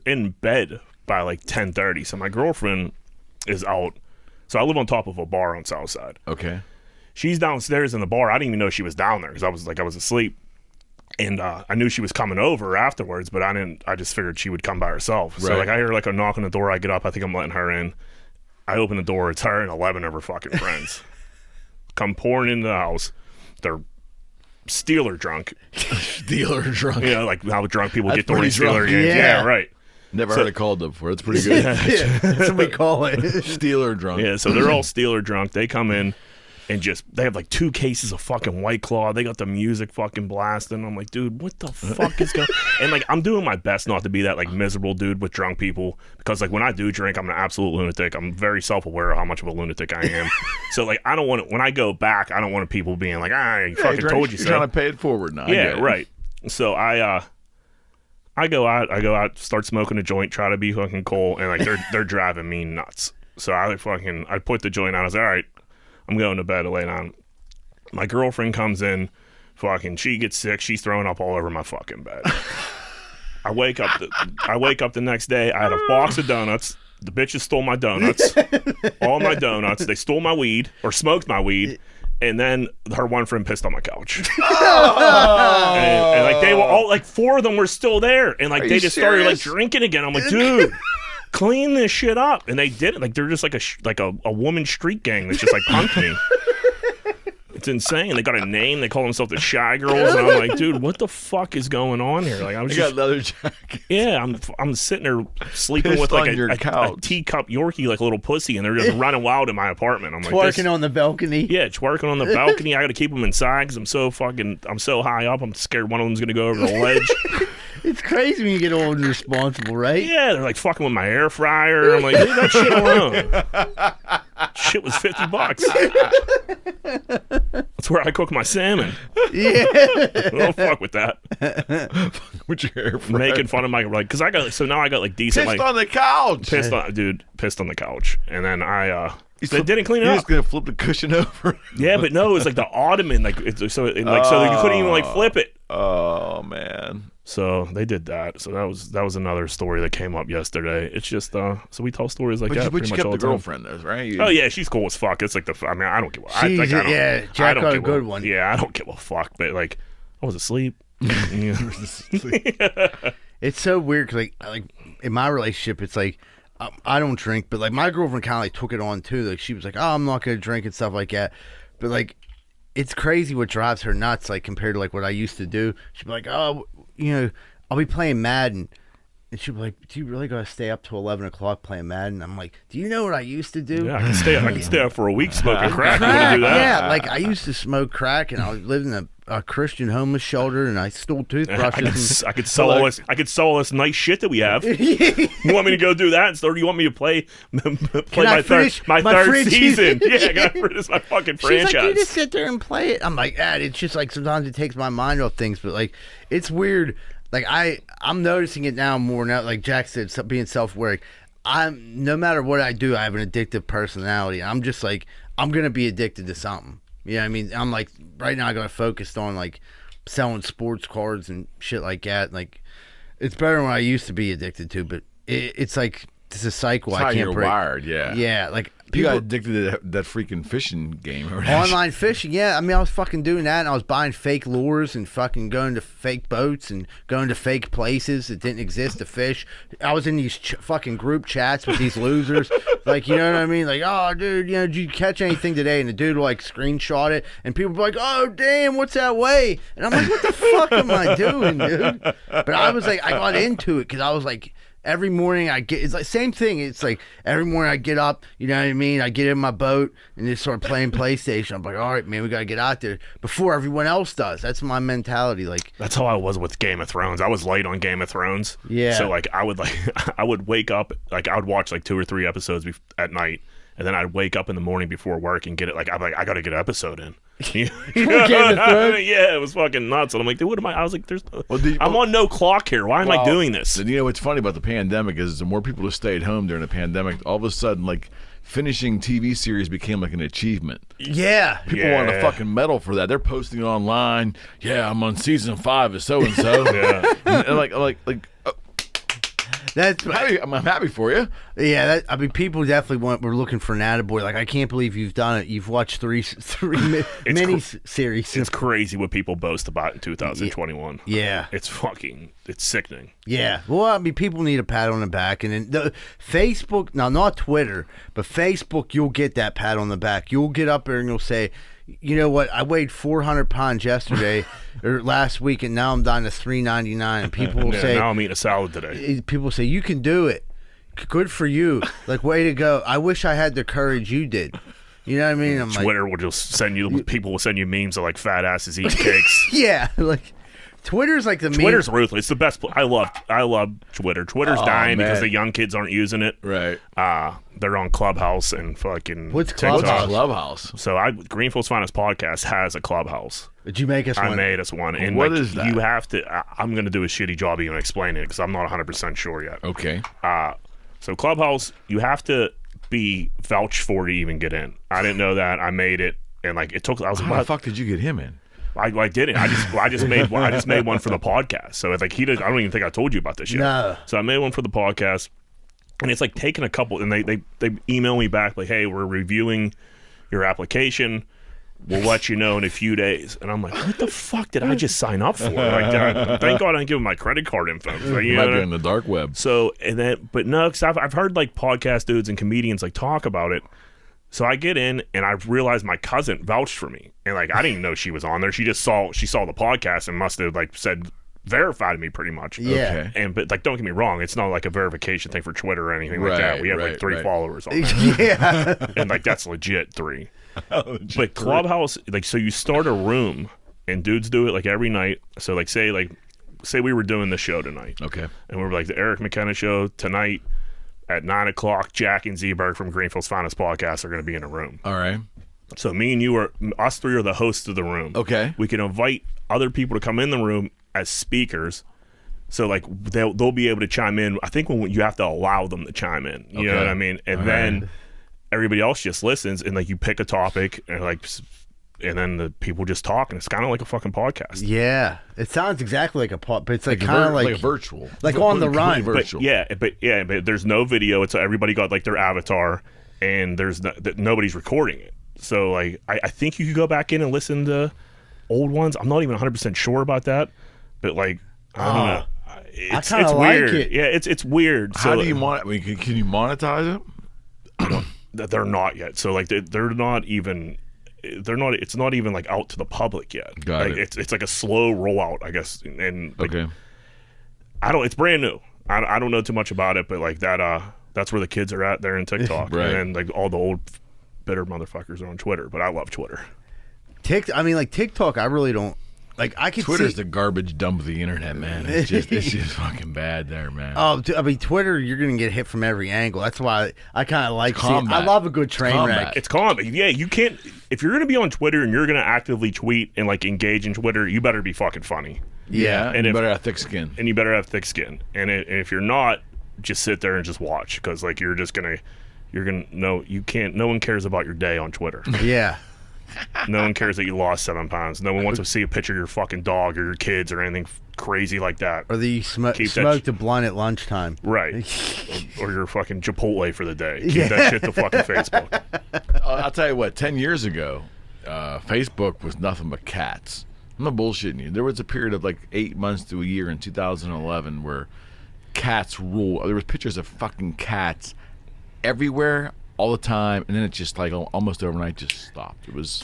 in bed by like 10:30. So my girlfriend is out. So I live on top of a bar on South Side. Okay. She's downstairs in the bar. I didn't even know she was down there because I was asleep. And I knew she was coming over afterwards, but I just figured she would come by herself. So Right. like I hear like a knock on the door. I get up. I think I'm letting her in. I open the door. It's her and 11 of her fucking friends. Come pouring into the house. They're Steeler drunk. Steeler drunk. You know, like how drunk people That's get during pretty Steeler drunk. games. Yeah. Yeah, right. Never heard it called that before. It's pretty good. Yeah, that's what we call it. Steeler drunk. Yeah, so they're all Steeler drunk. They come in and they have like 2 cases of fucking White Claw. They got the music fucking blasting. I'm like, dude, what the fuck is going? And like, I'm doing my best not to be that like miserable dude with drunk people because like when I do drink, I'm an absolute lunatic. I'm very self-aware of how much of a lunatic I am. So like, I don't want when I go back, I don't want people being like, I fucking told you so. You're trying to pay it forward now. Yeah, right. So I go out, start smoking a joint, try to be fucking cool, and like they're driving me nuts. So I put the joint out. I was like, all right, I'm going to bed to lay down. My girlfriend comes in, she gets sick. She's throwing up all over my fucking bed. I wake up the next day. I had a box of donuts. The bitches stole my donuts, all my donuts. They stole my weed or smoked my weed. And then her one friend pissed on my couch. and like they were all like 4 of them were still there, and like they just started like drinking again. I'm like, dude, clean this shit up. And they did it. Like they're just like a woman street gang that's just like punked me. It's insane. They got a name. They call themselves the Shy Girls, and I'm like, dude, what the fuck is going on here? Like I was got leather jackets. Yeah, I'm sitting there sleeping Pissed with like on your a couch. teacup Yorkie, like a little pussy, and they're just running wild in my apartment. I'm like, Twerking on the balcony. yeah, twerking on the balcony. I got to keep them inside because I'm so high up. I'm scared one of them's gonna go over the ledge. It's crazy when you get old and responsible, right? Yeah, they're like fucking with my air fryer. I'm like, leave that shit alone. Shit was $50. That's where I cook my salmon. Yeah. Don't fuck with that. With your air fryer. Making fun of my like, because now I got like decent Pissed like on the couch. pissed on the couch, and then they didn't clean it You're up. just gonna flip the cushion over. Yeah, but no, it was like the ottoman, like so you couldn't even like flip it. Oh man. So they did that. So that was another story that came up yesterday. It's just so we tell stories like that. But pretty you much kept all the time. girlfriend, though, right? Oh yeah, she's cool as fuck. It's like I don't give a fuck. Yeah, Jack got a good one. Yeah, I don't give a fuck. But like, I was asleep. Yeah. It's so weird because like in my relationship, it's like I don't drink, but like my girlfriend kind of like took it on too. Like she was like, "Oh, I'm not gonna drink" and stuff like that. But like, it's crazy what drives her nuts. Like compared to like what I used to do, she'd be like, "Oh, I'll be playing Madden." And she'd be like, "Do you really gotta stay up till 11 o'clock playing Madden?" I'm like, "Do you know what I used to do?" Yeah, I can stay up for a week smoking crack. You want to do that? Yeah, like I used to smoke crack, and I lived in a Christian homeless shelter, and I stole toothbrushes. I could sell all this. I could sell all this nice shit that we have. You want me to go do that, or do you want me to play my third season? Yeah, I got to finish my fucking franchise. She's like, you just sit there and play it. I'm like, it's just like sometimes it takes my mind off things, but like it's weird. Like I'm noticing it now more now. Like Jack said, being self-aware. I'm no matter what I do, I have an addictive personality. I'm just like I'm gonna be addicted to something. You know what I mean? I'm like right now I got focused on like selling sports cards and shit like that. Like it's better than what I used to be addicted to, but it's like it's a cycle. It's I how can't you're break. wired, yeah. Yeah, like You got addicted to that freaking fishing game. Online fishing, yeah. I mean, I was fucking doing that, and I was buying fake lures and fucking going to fake boats and going to fake places that didn't exist to fish. I was in these fucking group chats with these losers, like, you know what I mean? Like, oh, dude, did you catch anything today? And the dude would, like, screenshot it, and people would be like, oh, damn, what's that weigh? And I'm like, what the fuck am I doing, dude? But I was like, I got into it because I was like, every morning it's like same thing. It's like every morning I get up, you know what I mean? I get in my boat and just start playing PlayStation. I'm like, all right, man, we got to get out there before everyone else does. That's my mentality. Like that's how I was with Game of Thrones. I was late on Game of Thrones. Yeah. So like I would wake up, like I would watch like 2 or 3 episodes at night, and then I'd wake up in the morning before work and get it. Like I'm like, I got to get an episode in. Game of Thrones? Yeah, it was fucking nuts. And I'm like, dude, what am I? I was like, I'm on no clock here. Why am I doing this? You know what's funny about the pandemic is the more people who stayed home during the pandemic, all of a sudden, like finishing TV series became like an achievement. Yeah. People wanted a fucking medal for that. They're posting it online. Yeah, I'm on season 5 of so and so. Yeah. And like. That's I'm happy for you. yeah. I mean, people definitely we're looking for an attaboy. Like, I can't believe you've done it. You've watched three mini series. It's crazy what people boast about in 2021. Yeah, it's sickening. Yeah. Well, I mean, people need a pat on the back, and then the Facebook, now not Twitter, but Facebook, you'll get that pat on the back. You'll get up there and you'll say, you know what? I weighed 400 pounds yesterday or last week, and now I'm down to 399. And people will say, now I'm eating a salad today. People say, you can do it. Good for you. Like, way to go. I wish I had the courage you did. You know what I mean? I'm Twitter will just send you. People will send you memes of like fat asses eating cakes. Yeah, like. Twitter's like the Twitter's ruthless. It's the best. I love Twitter. Twitter's dying because the young kids aren't using it. Right. They're on Clubhouse and fucking What's TikTok. Clubhouse? So Greenfield's Finest Podcast has a Clubhouse. Did you make us one? I made us one. And what is that? You have to. I'm going to do a shitty job even explaining it because I'm not 100% sure yet. Okay. So Clubhouse, you have to be vouched for to even get in. I didn't know that. I made it, and like it took. I was How the fuck did you get him in? I didn't. I just made one for the podcast. So it's like I don't even think I told you about this yet. No. So I made one for the podcast, and it's like taking a couple. And they email me back like, "Hey, we're reviewing your application. We'll let you know in a few days." And I'm like, "What the fuck did I just sign up for?" Like, thank God I didn't give them my credit card info. Like, Might be in the dark web. So but no, because I've heard like podcast dudes and comedians like talk about it. So I get in and I realize my cousin vouched for me, and like I didn't even know she was on there. She saw the podcast and must have like said verified me pretty much. Yeah. Okay. But like don't get me wrong, it's not like a verification thing for Twitter or anything like that. We have like 3 followers on there. Yeah. And like that's legit 3. Legit But Clubhouse, like, so you start a room and dudes do it like every night. So like say we were doing the show tonight. Okay. And we were like the Eric McKenna show tonight. At 9 o'clock, Jack and Z-Berg from Greenfield's Finest Podcast are going to be in a room. All right. So us 3 are the hosts of the room. Okay. We can invite other people to come in the room as speakers. So like they'll be able to chime in. I think when you have to allow them to chime in. You know what I mean? And then everybody else just listens, and like you pick a topic and then the people just talk, and it's kind of like a fucking podcast. Yeah. It sounds exactly like a pod, but it's like kind of like virtual. Like on the run. Virtual. But there's no video. It's everybody got like their avatar, and nobody's recording it. So like I think you could go back in and listen to old ones. I'm not even 100% sure about that, but like I don't know. It's like weird. it. Yeah, it's weird. How so, do you can you monetize it? They're not yet. So like they're not even. It's not even like out to the public yet. Got like, it. It's like a slow rollout, I guess. And like, Okay. it's brand new. I don't know too much about it, but like that's where the kids are at there in TikTok. Right. And then like all the old bitter motherfuckers are on Twitter, but I love Twitter. TikTok, I really don't. Like, I could Twitter's see, the garbage dump of the internet, man. It's just fucking bad there, man. Oh, I mean, Twitter, you're gonna get hit from every angle. That's why I kind of like. Combat. I love a good train Combat. wreck. It's combat. Yeah, you can't. If you're gonna be on Twitter and you're gonna actively tweet and like engage in Twitter, you better be fucking funny. Yeah, and you better have thick skin. And you better have thick skin. And if you're not, just sit there and just watch, because like you're gonna know you can't. No one cares about your day on Twitter. Yeah. No one cares that you lost 7 pounds. No one wants to see a picture of your fucking dog or your kids or anything crazy like that. Or that you smoked a blunt at lunchtime. Right. or your fucking Chipotle for the day. Keep that shit to fucking Facebook. I'll tell you what, 10 years ago, Facebook was nothing but cats. I'm not bullshitting you. There was a period of like 8 months to a year in 2011 where cats rule. There was pictures of fucking cats everywhere all the time, and then it just like almost overnight just stopped. It was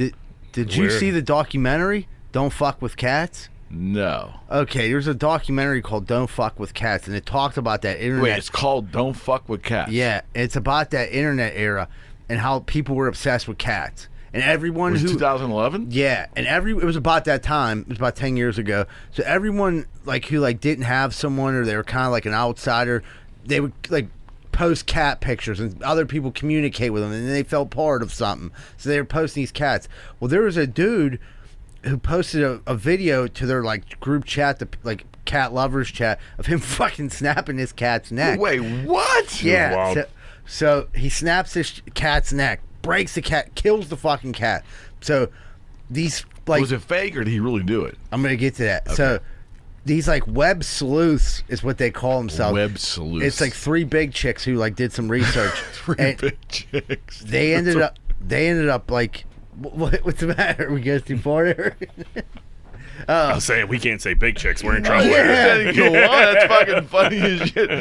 Did you see the documentary Don't Fuck with Cats? no. Okay, there's a documentary called Don't Fuck with Cats, and it talks about that internet. Wait, it's called Don't Fuck with Cats. Yeah, it's about that internet era and how people were obsessed with cats. And everyone It was who 2011? Yeah, and it was about that time. It was about 10 years ago. So everyone like who like didn't have someone, or they were kind of like an outsider, they would like post cat pictures, and other people communicate with them, and they felt part of something. So they were posting these cats. Well, there was a dude who posted a video to their like group chat, the like cat lovers chat, of him fucking snapping his cat's neck. Wait, what? Yeah. Wild. So he snaps his cat's neck, breaks the cat, kills the fucking cat. So these like Was it fake or did he really do it? I'm gonna get to that. So these like web sleuths is what they call themselves. Web sleuths. It's like 3 big chicks who like did some research. 3 big chicks. They ended up like, what's the matter? We go too far there. I was saying we can't say big chicks. We're in trouble. Yeah. Go on. That's fucking funny as shit.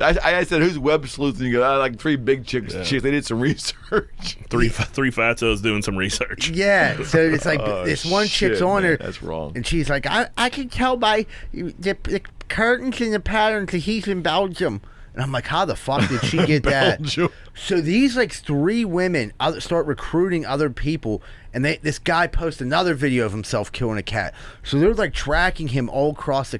I said, who's web sleuth? And you go, like 3 big chicks. Yeah. Chicks. They did some research. Three fatsos doing some research. Yeah, so it's like this one chick's on her. That's wrong. And she's like, I can tell by the curtains and the patterns that he's in Belgium. And I'm like, how the fuck did she get that? So these like 3 women start recruiting other people, and this guy posts another video of himself killing a cat. So they're like tracking him all across the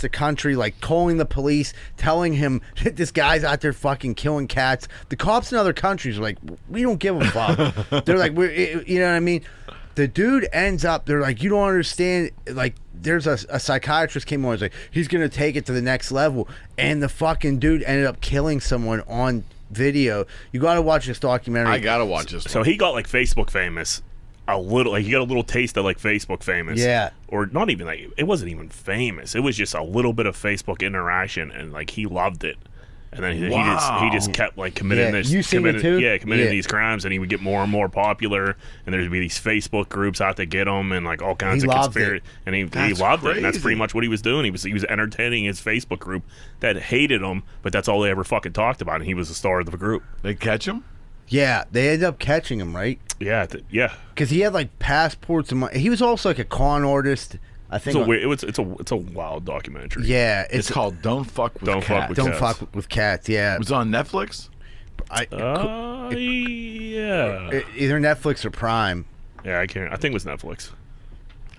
country, like calling the police, telling him that this guy's out there fucking killing cats. The cops in other countries are like, we don't give a fuck. They're like, you know what I mean? The dude ends up, they're like, you don't understand, like, there's a psychiatrist came on, he's like, he's gonna take it to the next level, and the fucking dude ended up killing someone on video. You gotta watch this documentary. I gotta watch this. So he got like Facebook famous a little, like he got a little taste of like Facebook famous. Yeah. Or not even like, it wasn't even famous. It was just a little bit of Facebook interaction, and like he loved it. And then he just kept like committing these crimes, and he would get more and more popular. And there'd be these Facebook groups out to get him, and like all kinds of conspiracy. And he loved it, and that's pretty much what he was doing. He was entertaining his Facebook group that hated him, but that's all they ever fucking talked about. And he was the star of the group. They catch him? Yeah, they ended up catching him, right? Yeah, yeah. Because he had like passports and money. He was also like a con artist. I think it's a wild documentary. Yeah, it's called Don't Fuck with Cats. Don't Fuck with Cats. Yeah, it was on Netflix. Yeah, either Netflix or Prime. Yeah, I can't. I think it was Netflix.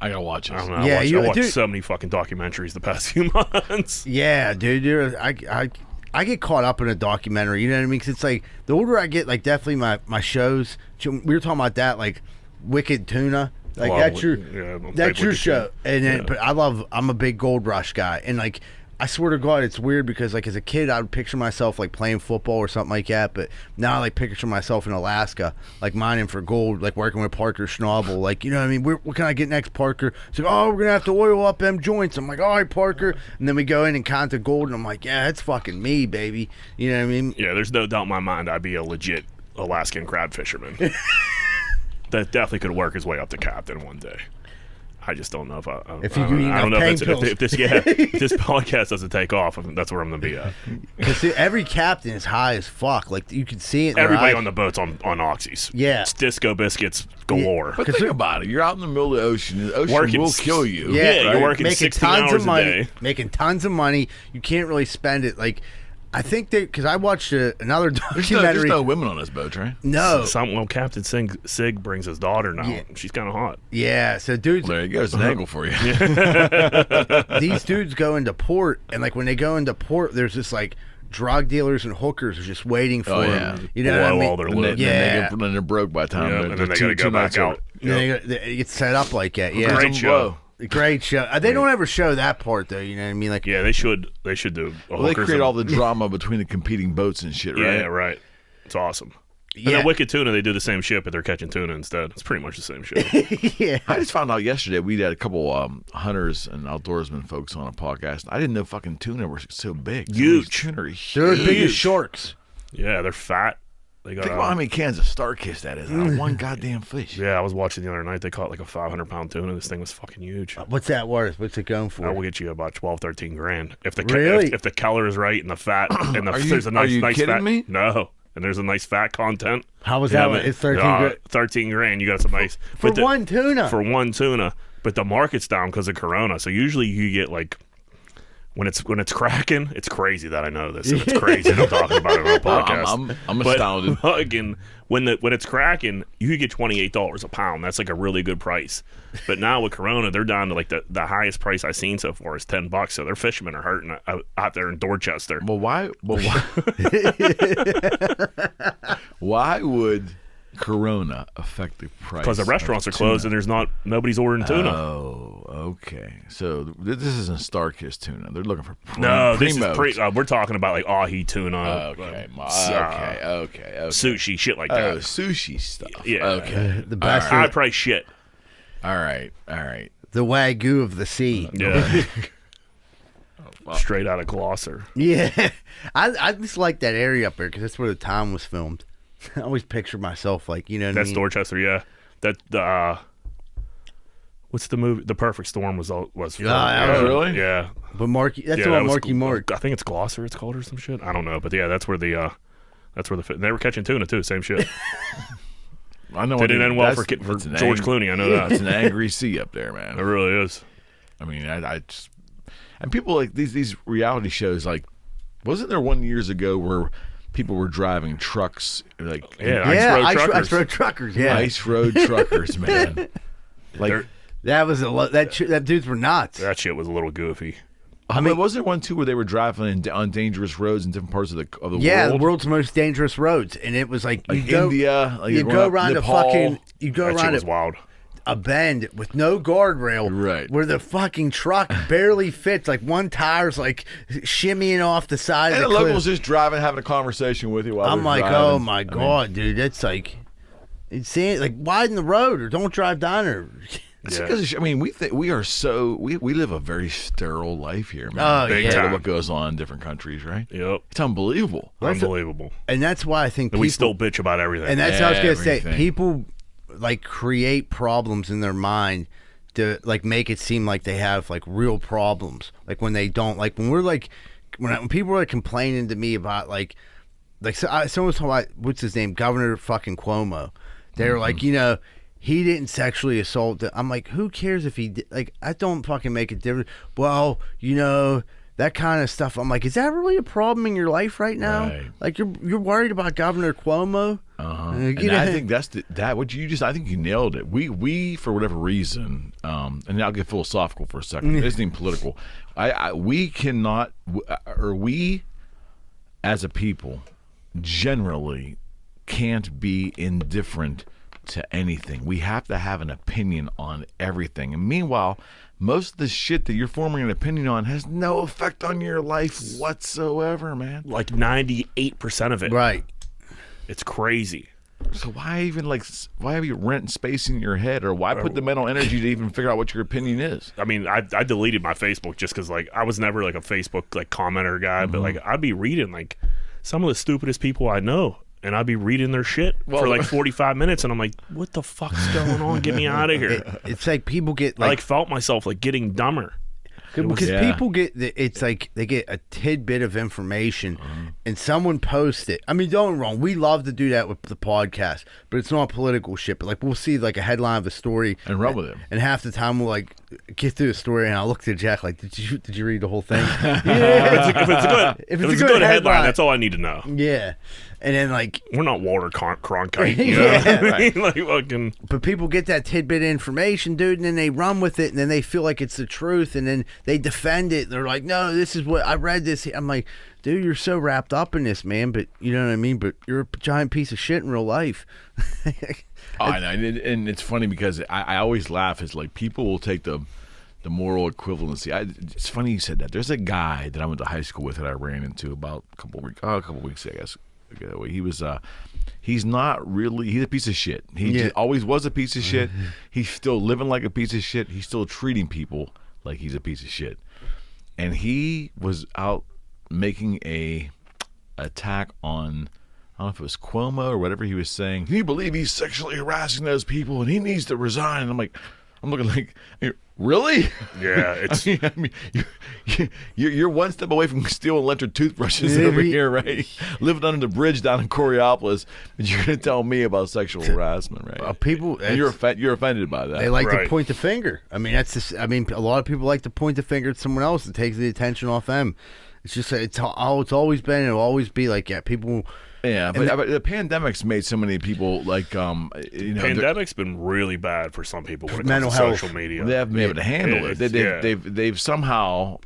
I gotta watch it. I don't know. I watched so many fucking documentaries the past few months. Yeah, dude. I get caught up in a documentary. You know what I mean? Because it's like the older I get, like definitely my shows. We were talking about that, like Wicked Tuna. Like that's your show. And then, but I'm a big Gold Rush guy, and like I swear to God, it's weird because like as a kid, I would picture myself like playing football or something like that. But now I like picture myself in Alaska, like mining for gold, like working with Parker Schnabel. Like, you know what I mean? What can I get next, Parker? It's like, oh, we're gonna have to oil up them joints. I'm like, all right, Parker. And then we go in and count the gold, and I'm like, yeah, that's fucking me, baby. You know what I mean? Yeah, there's no doubt in my mind I'd be a legit Alaskan crab fisherman. That definitely could work his way up to captain one day. I just don't know if I don't know if this podcast doesn't take off. That's where I'm gonna be at. Because every captain is high as fuck. Like you can see it. Everybody on the boat's on oxys. Yeah, it's disco biscuits galore. But think about it. You're out in the middle of the ocean. The ocean will kill you. Yeah, right? You're working making 16 tons hours of money, a day, making tons of money. You can't really spend it like. I think because I watched another documentary. There's no women on this boat, right? No. Captain Sig brings his daughter now. Yeah. She's kind of hot. Yeah, so dudes. Well, there you go. It's an angle for you. These dudes go into port, and like when they go into port, there's this like drug dealers and hookers are just waiting for them. You know what I mean? All their load. And then they're broke by the time. And then they got to go back out. They get set up like that. Yeah, great show. Great show. They don't ever show that part though. You know what I mean? Like, yeah, they should do. They create all the drama between the competing boats and shit, right? Yeah, right. It's awesome. And then Wicked Tuna, they do the same shit, but they're catching tuna instead. It's pretty much the same shit. Yeah. I just found out yesterday we had a couple hunters and outdoorsmen folks on a podcast. I didn't know fucking tuna were so big. Huge. Tuna are huge. They're as big as sharks. Yeah, they're fat. Think about how many cans of Starkist that is on one goddamn fish. Yeah, I was watching the other night. They caught like a 500-pound tuna. This thing was fucking huge. What's that worth? What's it going for? I will get you about 12, 13 grand if the Really? if the color is right and the fat and the there's a nice kidding fat. Me? No, and there's a nice fat content. How was that? It's 13 grand. You got some nice for one tuna. For one tuna, but the market's down because of Corona. So usually you get like. When it's cracking, it's crazy that I know this. It's crazy that I'm talking about it on a podcast. I'm astounded. But when it's cracking, you could get $28 a pound. That's like a really good price. But now with Corona, they're down to like the highest price I've seen so far is $10. So their fishermen are hurting out there in Dorchester. Well, why? Why would Corona affect the price? Because the restaurants are closed and there's nobody's ordering tuna. Oh, okay. So this isn't Starkist tuna. They're looking for this is we're talking about like ahi tuna. Okay. Sushi, shit like that. Sushi stuff. Yeah. Okay. The best. High price shit. All right. The Wagyu of the sea. Yeah. Straight out of Gloucester. Yeah. I just like that area up there because that's where the town was filmed. I always picture myself like, you know what I That's mean? Dorchester, yeah. That what's the movie? The Perfect Storm was filmed. Oh, really? Yeah. But Marky, that's Yeah, the that one was Marky cool. Mark. I think it's Gloucester. It's called or some shit. I don't know, but yeah, that's where they were catching tuna too. Same shit. I know. Didn't end well for it's an George Clooney. I know that. It's an angry sea up there, man. It really is. I mean, I just, and people like these reality shows. Like, wasn't there one years ago where people were driving trucks like Ice Road Truckers. Yeah, ice road truckers, man. Like that was that dudes were nuts. That shit was a little goofy. I mean, was there one too where they were driving on dangerous roads in different parts of the world? Yeah, the world's most dangerous roads, and it was like you go, India, like you go around Nepal. you go That shit around was wild. a bend with no guardrail, Right. where the fucking truck barely fits. Like one tire's like shimmying off the side And of the the locals cliff. just driving, having a conversation with you while I'm they're like, driving. oh my god, dude, that's like insane. Like widen the road or don't drive down there. It's Yeah. because I mean, we live a very sterile life here, man. Oh, Big yeah. time. What goes on in different countries, right? Yep. It's unbelievable. Unbelievable. And that's why I think And we people, still bitch about everything. and that's what I was gonna say. Everything. People like create problems in their mind to like make it seem like they have like real problems. Like when they don't. Like when we're like when people are like complaining to me about like someone was talking about what's his name, Governor fucking Cuomo. They were like, you know, he didn't sexually assault. I'm like, who cares if he did? Like, I don't fucking make a difference. Well, you know, that kind of stuff. I'm like, is that really a problem in your life right now? Right. Like, you're worried about Governor Cuomo? And I think that's I think you nailed it. We for whatever reason, and I'll get philosophical for a second. It isn't even political. We cannot, or we as a people generally can't be indifferent to anything. We have to have an opinion on everything. And meanwhile, most of the shit that you're forming an opinion on has no effect on your life whatsoever, man. like 98% of it. Right. It's crazy. So why have you rent space in your head, or why put the mental energy to even figure out what your opinion is? I mean, I deleted my Facebook just because like I was never like a Facebook like commenter guy, but like I'd be reading like some of the stupidest people I know, and I'd be reading their shit for like 45 minutes, and I'm like, what the fuck's going on? Get me out of here. It's like people get I like felt myself like getting dumber. because Yeah. people get it's like they get a tidbit of information and someone posts it. I mean, don't get me wrong, we love to do that with the podcast, but it's not political shit. But like we'll see like a headline of a story And run with it. and half the time we'll like get through the story and I'll look to Jack like, did you read the whole thing? If Yeah. it's a good headline, that's all I need to know. Yeah. And then like, We're not Walter Cronkite, you know what I mean? Like fucking. but people get that tidbit of information, dude, and then they run with it, and then they feel like it's the truth, and then they defend it. They're like, no, this is what I read this. I'm like, dude, you're so wrapped up in this, man, but you know what I mean? But you're a giant piece of shit in real life. Oh, I know. And it's funny because I always laugh. It's like people will take the moral equivalency. It's funny you said that. There's a guy that I went to high school with that I ran into about a couple weeks ago, I guess. He was he's not really, he's a piece of shit. He just always was a piece of shit. He's still living like a piece of shit. He's still treating people like he's a piece of shit. And he was out making a attack on, I don't know if it was Cuomo or whatever he was saying. Can you believe he's sexually harassing those people and he needs to resign? And I'm looking like, really? Yeah, it's I mean, you're one step away from stealing electric toothbrushes over here, right? Living under the bridge down in Coriopolis, but you're going to tell me about sexual harassment, right? People, And you're offended by that. they like Right. to point the finger. I mean, that's just, I mean, a lot of people like to point the finger at someone else and takes the attention off them. It's just, it's always been, and it'll always be like, yeah, people. Yeah, but the pandemic's made so many people like pandemic's been really bad for some people when it comes Mental to health. social media. they haven't been able to handle it. They've somehow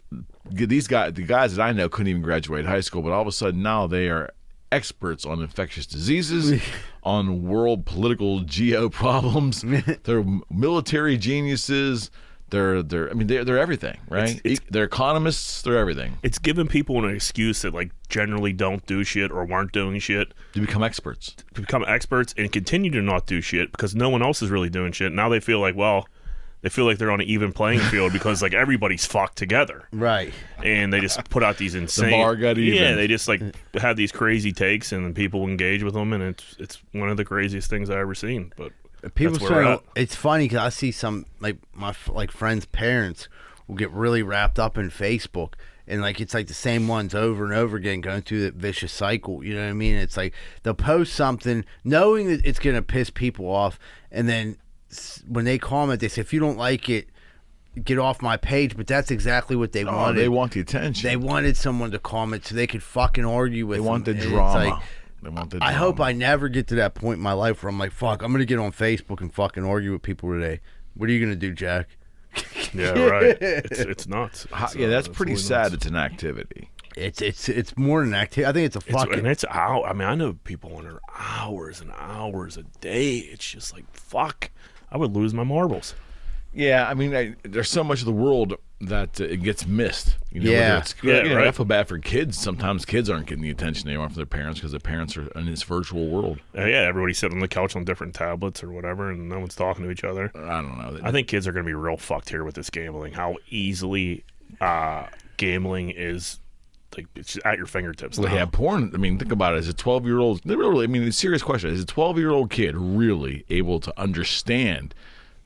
the guys that I know couldn't even graduate high school, but all of a sudden now they are experts on infectious diseases, on world political geo problems. They're military geniuses. They're everything, right? They're economists. They're everything. It's giving people an excuse that like generally don't do shit or weren't doing shit To become experts. to become experts and continue to not do shit because no one else is really doing shit. Now they feel like, well, They feel like they're on an even playing field because like everybody's fucked together, Right. and they just put out these insane. The bar got even. Yeah, they just like have these crazy takes, and people engage with them, and it's one of the craziest things I ever seen. But People that's where we're start. at. It's funny because I see some like my friends' parents will get really wrapped up in Facebook, and like it's like the same ones over and over again, going through that vicious cycle. You know what I mean? It's like they'll post something knowing that it's gonna piss people off, and then when they comment, they say, "If you don't like it, get off my page." But that's exactly what they wanted. They want the attention. They wanted someone to comment so they could fucking argue with They them. want the And it's drama. like, They want the I drama. hope I never get to that point in my life where I'm like, fuck, I'm going to get on Facebook and fucking argue with people today. What are you going to do, Jack? Yeah, right. It's nuts. Yeah, that's pretty really sad. nuts. It's an activity. It's more than activity. I think it's a fucking... And it's out. I mean, I know people on there hours and hours a day. It's just like, fuck. I would lose my marbles. Yeah, I mean, there's so much of the world that it gets missed. You know, Yeah. whether it's, Yeah, you know, right. I feel bad for kids. Sometimes kids aren't getting the attention they want from their parents because their parents are in this virtual world. Yeah, everybody's sitting on the couch on different tablets or whatever, and no one's talking to each other. I don't know. I think kids are going to be real fucked here with this gambling. How easily gambling is, like, it's just at your fingertips Well, now. yeah, porn. I mean, think about it. As a 12-year-old, literally, I mean, a serious question: is a 12-year-old kid really able to understand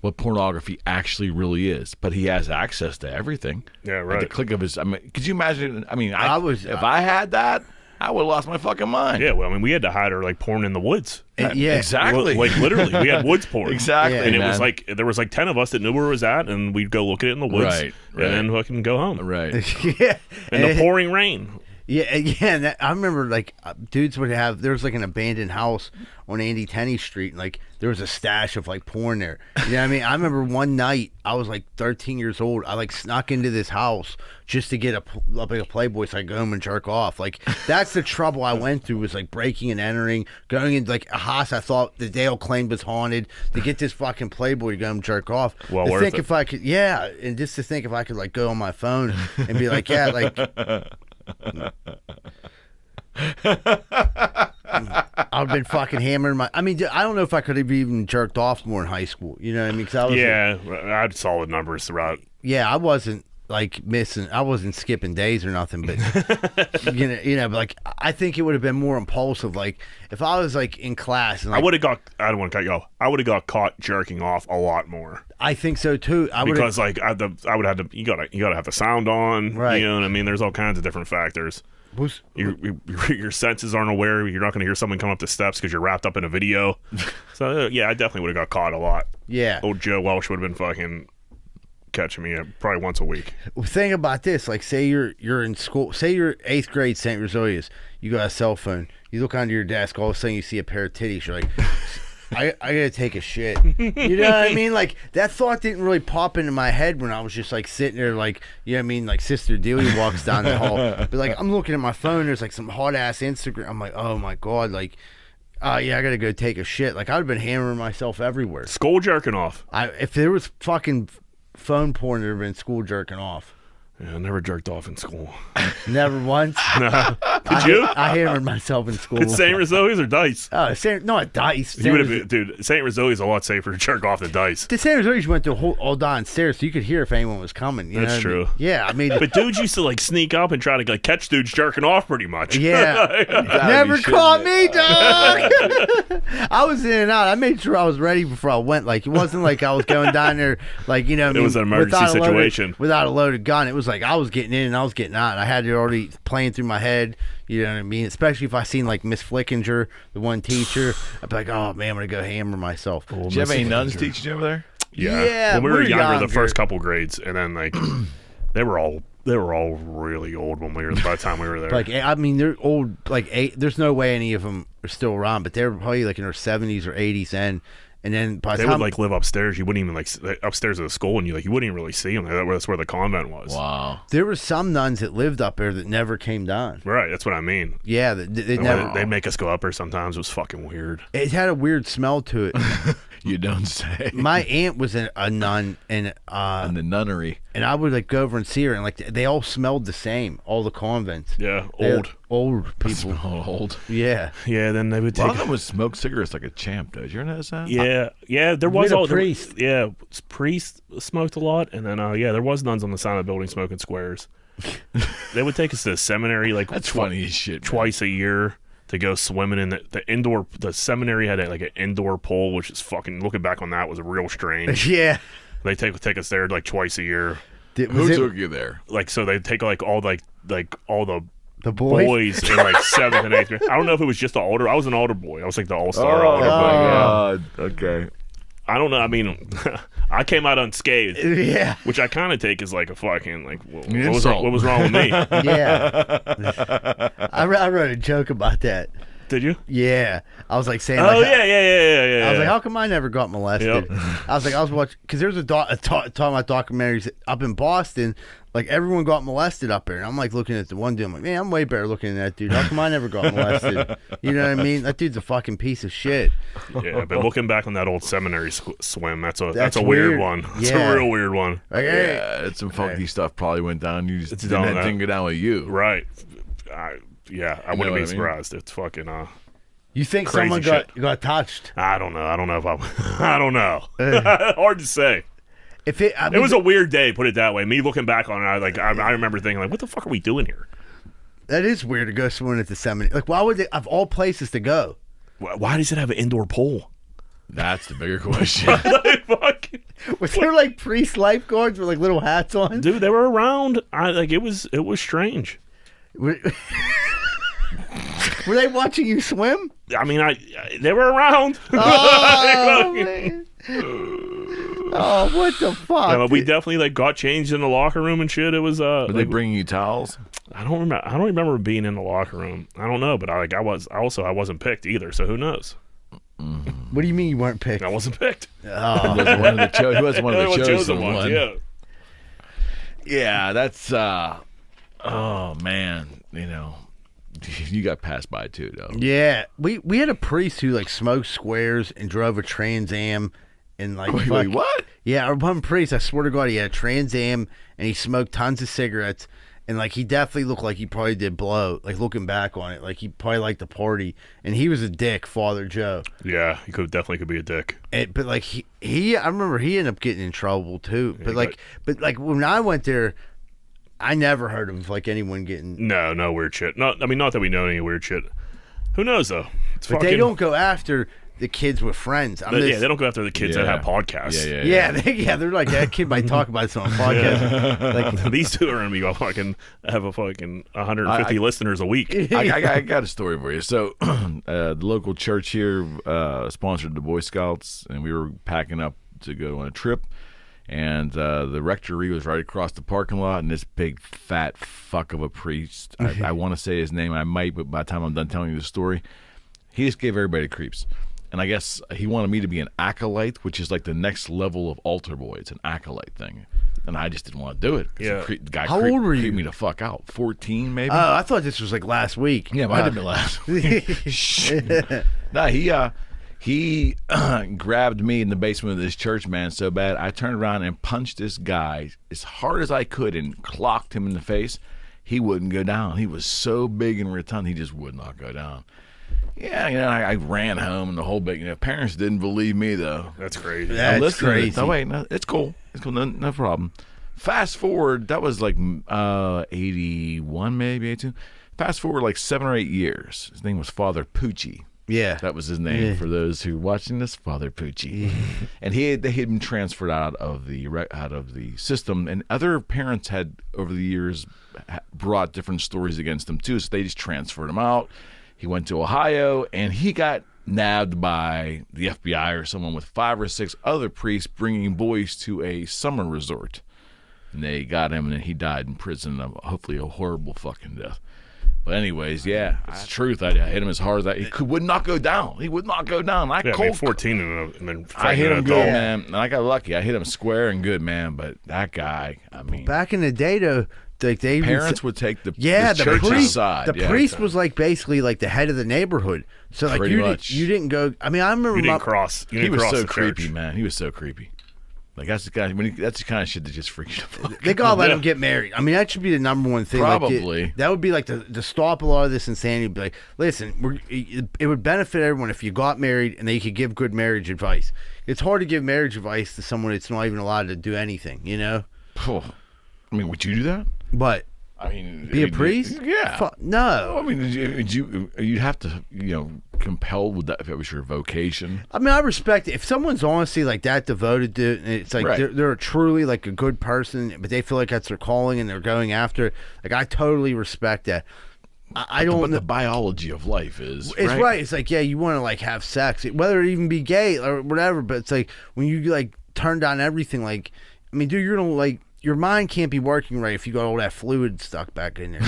what pornography actually really is? But he has access to everything. Yeah, At right. the click of his. I mean, could you imagine? I mean, if I had that, I would have lost my fucking mind. Yeah, well, I mean, we had to hide our, like, porn in the woods. yeah. exactly. Like, literally, we had woods porn. Exactly. Yeah. And it was man. like, there was like 10 of us that knew where it was at, and we'd go look at it in the woods. Right, right. And then fucking go home. right. yeah. In the pouring rain. Yeah, and that, I remember, like, dudes would have, there was, like, an abandoned house on Andy Tenney Street, and, like, there was a stash of, like, porn there. You know what I mean? I remember one night, I was, like, 13 years old. I, like, snuck into this house just to get like a Playboy so I could go home and jerk off. Like, that's the trouble I went through, was, like, breaking and entering, going into, like, a house I thought the Dale claimed was haunted, to get this fucking Playboy to go home and jerk off. Well, to worth think it. if I could, yeah, and just to think if I could, like, go on my phone and be like, yeah, like... I've been fucking hammering my. I mean, I don't know if I could have even jerked off more in high school. You know what I mean? 'Cause I was Yeah, I had solid numbers throughout. yeah, I wasn't like missing. I wasn't skipping days or nothing. But but like I think it would have been more impulsive. Like if I was like in class and I like, would have got. I don't want to cut you off. I would have got caught jerking off a lot more I think so too. I would because, like, I would have to. You gotta have the sound on. Right. You know what I mean? There's all kinds of different factors. Your senses aren't aware. You're not going to hear someone come up the steps because you're wrapped up in a video. So yeah, I definitely would have got caught a lot. yeah. Old Joe Welsh would have been fucking catching me probably once a week. Think about this. Like, say you're in school. Say you're 8th grade, St. Rosalius. You got a cell phone. You look under your desk. All of a sudden, you see a pair of titties. You're like, I gotta take a shit. You know what I mean? Like, that thought didn't really pop into my head when I was just like sitting there, like, you know what I mean? Like, Sister Dealey walks down the hall. But like, I'm looking at my phone. There's like some hot ass Instagram. I'm like, oh my god. Like, yeah, I gotta go take a shit. Like, I'd have been hammering myself everywhere. School jerking off. If there was fucking phone porn, there'd have been school jerking off. Yeah, I never jerked off in school. Never once. Did you? I hammered myself in school. It's St. Rosali's or Dice? Not Dice. You would have been, dude. St. Rosali's a lot safer to jerk off than Dice. The St. Rosali's went to all downstairs, so you could hear if anyone was coming. You That's know what I mean? true. Yeah, I mean, But dudes used to like sneak up and try to like catch dudes jerking off pretty much. yeah, Gotta never be caught shitting me, dog. I was in and out. I made sure I was ready before I went. Like, it wasn't like I was going down there, like, you know, what I It was mean, an emergency without a situation. without a loaded gun. It was like I was getting in and I was getting out. And I had it already playing through my head. You know what I mean? Especially if I seen like Miss Flickinger, the one teacher, I'd be like, oh man, I'm gonna go hammer myself. Did you have any nuns teaching you over there? Yeah, When we were we're younger, the younger. first couple grades, and then like they were all really old when we were by the time we were there. Like, I mean, they're old. Like, there's no way any of them are still around, but they're probably like in their 70s or 80s, and then by the they time would like live upstairs. You wouldn't even like upstairs of the school, and you wouldn't even really see them. That's where the convent was. Wow. there were some nuns that lived up there that never came down. Right, that's what I mean. Yeah, they never. They'd make us go up there sometimes. It was fucking weird. It had a weird smell to it. You don't say. My aunt was a nun, and In the nunnery. and I would like go over and see her, and like they all smelled the same, all the convents. Yeah, They're old. old people. Old. Yeah, Yeah, then they would A lot take. of them would smoke cigarettes like a champ, though. Did you ever notice that? Yeah, there was had a all priest. Yeah, priest smoked a lot, and then there was nuns on the side of the building smoking squares. They would take us to the seminary like That's funny as shit. Man. twice a year to go swimming in the indoor. The seminary had like an indoor pool, which is fucking. Looking back on that was real strange. yeah. They take us there like twice a year. Who took you there? Like so, they take like all all the boys? in like 7th and 8th grade. I don't know if it was just the older. I was an older boy. I was like the all-star Oh, older boy. my Yeah. God. Okay. I don't know. I mean, I came out unscathed, Yeah. which I kind of take as like a fucking like what Insult. was wrong with me? Yeah. I wrote a joke about that. Did you? Yeah. I was like saying, Oh like, yeah. I was like, how come I never got molested? Yep. I was watching, because there's talking about documentaries up in Boston, like everyone got molested up there. And I'm like looking at the one dude, I'm like, man, I'm way better looking than that dude. How come I never got molested? You know what I mean? That dude's a fucking piece of shit. Yeah, but looking back on that old seminary swim, that's a That's weird weird. one. It's Yeah. a real weird one. Like, hey, Yeah, some funky stuff probably went down. You just It's didn't done that. go down with you. Right. I wouldn't what I be mean? surprised. It's fucking you think Crazy someone shit. got touched? I don't know. I don't know if I don't know. Hard to say. If it, I mean, It was a weird day, put it that way. Me looking back on it, I remember thinking like, what the fuck are we doing here? that is weird to go swimming at the seminary. Like, why would they, of all places to go? Why does it have an indoor pool? That's the bigger question. Like, fucking- Was there like priest lifeguards with like little hats on? Dude, they were around. It was strange. Were were they watching you swim? I mean, they were around. Oh, man. Oh, what the fuck? Yeah, but we definitely like got changed in the locker room and shit. It was Were they bringing you towels? I don't remember being in the locker room. I don't know, but I wasn't picked either. So who knows? What do you mean you weren't picked? I wasn't picked. Oh, He was one of the They chosen were ones. Yeah. Yeah, that's oh man, you got passed by too though. yeah. We had a priest who like smoked squares and drove a Trans Am and like Wait, what? Yeah, our one priest, I swear to God, he had a Trans Am and he smoked tons of cigarettes. And, like, he definitely looked like he probably did blow, like, looking back on it. Like, he probably liked the party. And he was a dick, Father Joe. Yeah, he definitely could be a dick. But, like, he I remember he ended up getting in trouble, too. But, like, when I went there, I never heard of, like, anyone getting... No weird shit. Not that we know any weird shit. Who knows, though? It's But they don't go after the kids with friends. They don't go after the kids that have podcasts. They're like, that kid might talk about this on a podcast. Like, These two are going to be fucking have a fucking 150 listeners a week. I got a story for you. So, the local church here sponsored the Boy Scouts, and we were packing up to go on a trip. And the rectory was right across the parking lot, and this big fat fuck of a priest. I want to say his name. I might, but by the time I'm done telling you the story, he just gave everybody creeps. And I guess he wanted me to be an acolyte, which is like the next level of altar boy. It's an acolyte thing. And I just didn't want to do it. Yeah. The guy How old were you? creeped me the fuck out. 14, maybe? oh, I thought this was like last week. Yeah, might have been last week. No, he grabbed me in the basement of this church, man, so bad. I turned around and punched this guy as hard as I could and clocked him in the face. He wouldn't go down. He was so big and rotund, he just would not go down. Yeah, I ran home and the whole big. Parents didn't believe me though. That's crazy. That's Listen, crazy. No, wait, no, it's cool. It's cool. No problem. Fast forward, that was like 81, maybe 82. Fast forward like 7 or 8 years. His name was Father Pucci. Yeah. That was his name for those who watching this, Father Pucci. And they had been transferred out of the system, and other parents had over the years brought different stories against him too, so they just transferred him out. He went to Ohio, and he got nabbed by the FBI or someone with 5 or 6 other priests bringing boys to a summer resort. And they got him, and then he died in prison, hopefully a horrible fucking death. But anyways, yeah, it's the truth. I hit him as hard as he would not go down. He would not go down. Yeah, I mean, 14 and then I hit him an good, adult. man. And I got lucky. I hit him square and good, man. But that guy, I mean. Back in the day, though, like they Parents would take the the church's priest. side. The priest was like basically like the head of the neighborhood. So like Pretty much. you didn't go. I mean, I remember You didn't cross. You He didn't was cross so the creepy, church. man. He was so creepy. Like that's the guy. That's the kind of shit that just freaks you the fuck. They gotta let Yeah. him get married. I mean, that should be the number one thing. Probably. Like, that would be like to stop a lot of this insanity. Be like, listen, it would benefit everyone if you got married and they could give good marriage advice. It's hard to give marriage advice to someone that's not even allowed to do anything. You know. I mean, would you do that? But I mean, be a priest? Yeah. No. I mean, you'd have to, compelled with that if it was your vocation. I mean, I respect it. If someone's honestly like that devoted to it, and it's like Right. they're truly like a good person, but they feel like that's their calling and they're going after it. Like, I totally respect that. I don't. But the biology of life is It's right. It's like, yeah, you want to like have sex, whether it even be gay or whatever. But it's like when you like turn down everything. Like, I mean, dude, you're gonna like your mind can't be working right if you got all that fluid stuck back in there.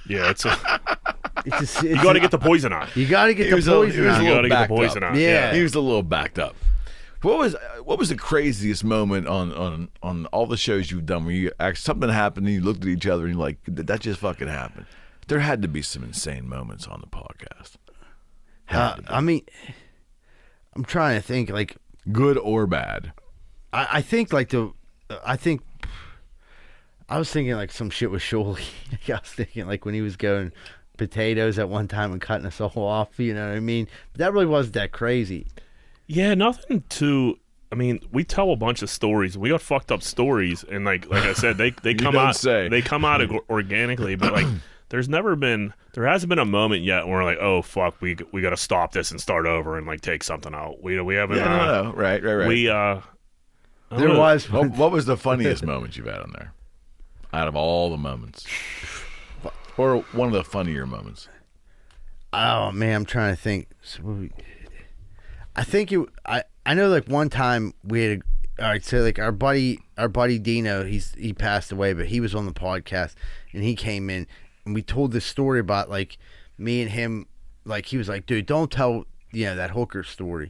Yeah, It's just, you got to get the poison out. You got to get the He poison was a out. You little got to get backed the poison up. out. Yeah. He was a little backed up. What was the craziest moment on all the shows you've done where you something happened and you looked at each other and you're like, that just fucking happened? There had to be some insane moments on the podcast. I mean, I'm trying to think like Good or bad. I think like I was thinking like some shit with Shuley. I was thinking like when he was going potatoes at one time and cutting us all off, you know what I mean? But that really wasn't that crazy. Yeah, nothing too. I mean, we tell a bunch of stories. We got fucked up stories, and like I said, they come don't out. say. They come out organically, but like there hasn't been a moment yet where we're like, oh fuck, we got to stop this and start over and like take something out. We haven't. No. Right. We There know. was What was the funniest moment you've had on there? Out of all the moments, or one of the funnier moments? Oh man, I'm trying to think. I think I know like one time we had all right, so like our buddy Dino, he passed away, but he was on the podcast and he came in and we told this story about like me and him. Like he was like, dude, don't tell that hooker story,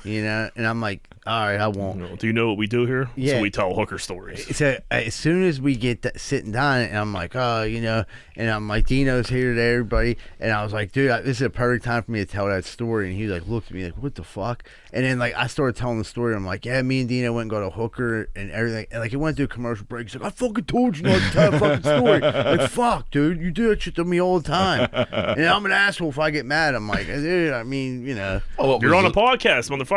and I'm like, all right, I won't. Do you know what we do here? Yeah. So we tell hooker stories. So as soon as we get sitting down, and I'm like, oh, and I'm like, Dino's here today, everybody, and I was like, dude, this is a perfect time for me to tell that story. And he like looked at me like, what the fuck? And then like I started telling the story. I'm like, yeah, me and Dino went and got a hooker and everything. And like it went through a commercial break. He's like, I fucking told you not to tell a fucking story. Like, fuck, dude, you do that shit to me all the time. And I'm an asshole if I get mad. I'm like, dude, I mean, You're on a podcast, motherfucker.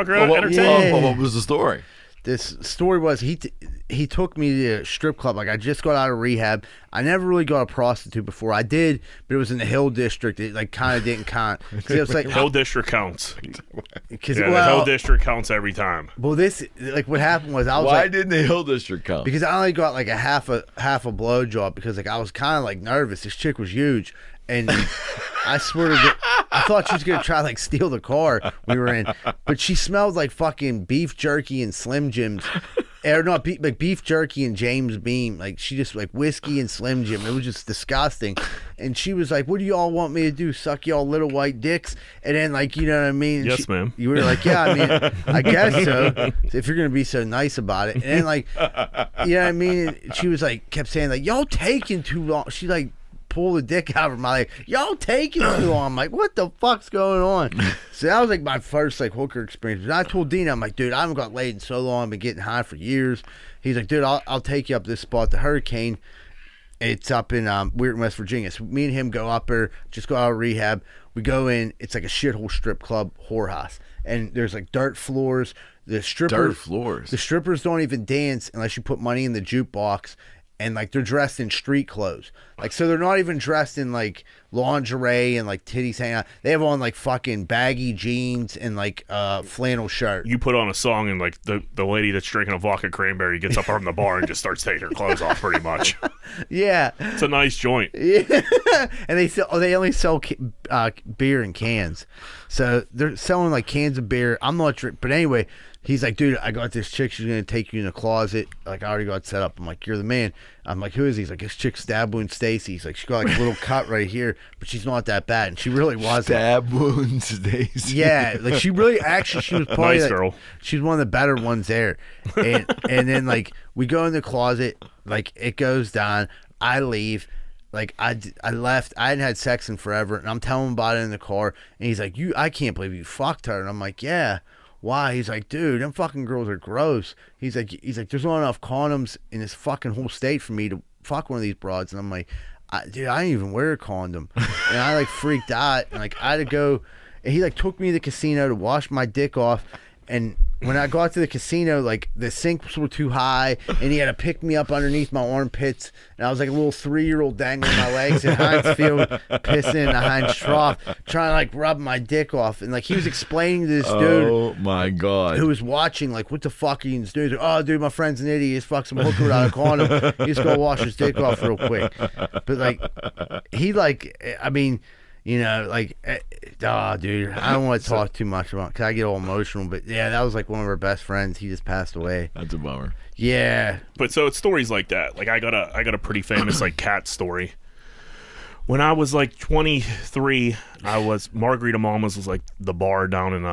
What was the story? This story was he took me to a strip club. Like I just got out of rehab. I never really got a prostitute before. I did, but it was in the Hill District. It like kind of didn't count. So it was like Hill District counts. Because the Hill District counts every time. well, this like what happened was I was Why like, didn't the Hill District come? because I only got like a half a blow job because like I was kind of like nervous. This chick was huge, and I swear to God, I thought she was gonna try like steal the car we were in, but she smelled like fucking beef jerky and Slim Jims, or not like beef jerky and James Beam. Like she just like whiskey and Slim Jim. It was just disgusting. And she was like, "What do y'all want me to do? Suck y'all little white dicks?" And then like you know what I mean? And Yes, ma'am. You were like, "Yeah, I mean, I guess so. If you're gonna be so nice about it." And then like, you know what I mean? And she was like, kept saying like, "Y'all taking too long." She like pull the dick out of my leg. Y'all taking too long. I'm like, what the fuck's going on? So that was like my first like hooker experience. And I told Dean, I'm like, dude, I haven't got laid in so long. I've been getting high for years. He's like, dude, I'll take you up this spot, the Hurricane. It's up in Weirton, West Virginia. So me and him go up there, just go out of rehab. We go in. It's like a shithole strip club whorehouse. And there's like dirt floors. The strippers don't even dance unless you put money in the jukebox. And like they're dressed in street clothes, like so they're not even dressed in like lingerie and like titties hanging out. They have on like fucking baggy jeans and like flannel shirt. You put on a song and like the lady that's drinking a vodka cranberry gets up from the bar and just starts taking her clothes off pretty much. Yeah, it's a nice joint. Yeah, and they only sell beer in cans, so they're selling like cans of beer. I'm not drink, but anyway. He's like, dude, I got this chick. She's going to take you in the closet. Like, I already got set up. I'm like, you're the man. I'm like, who is he? He's like, this chick stab wound Stacy. He's like, she got like a little cut right here, but she's not that bad. And she really wasn't. Stab wound Stacy. Yeah, like she really actually, she was probably Nice like, girl. she's one of the better ones there. And then like we go in the closet, like it goes down. I leave. Like I left. I hadn't had sex in forever, and I'm telling him about it in the car. And he's like, I can't believe you fucked her. And I'm like, yeah. Why? He's like, dude, them fucking girls are gross. He's like, there's not enough condoms in this fucking whole state for me to fuck one of these broads. And I'm like, dude, I didn't even wear a condom. And I like freaked out. And like I had to go. And he like took me to the casino to wash my dick off. And when I got to the casino, like the sinks were too high, and he had to pick me up underneath my armpits, and I was like a little 3-year-old dangling my legs in Heinz Field, pissing in the Heinz trough, trying to like rub my dick off, and like he was explaining to this dude, Oh my God, who was watching, like, what the fuck are you doing? Like, oh, dude, my friend's an idiot. He just fucked some hooker without a condom. He just go wash his dick off real quick. But like, he like, I mean. You know, like, dude, I don't want to talk too much about it because I get all emotional. But yeah, that was like one of our best friends. He just passed away. that's a bummer. Yeah. But so it's stories like that. Like I got a pretty famous like cat story. When I was like 23, I was Margarita Mama's was like the bar down in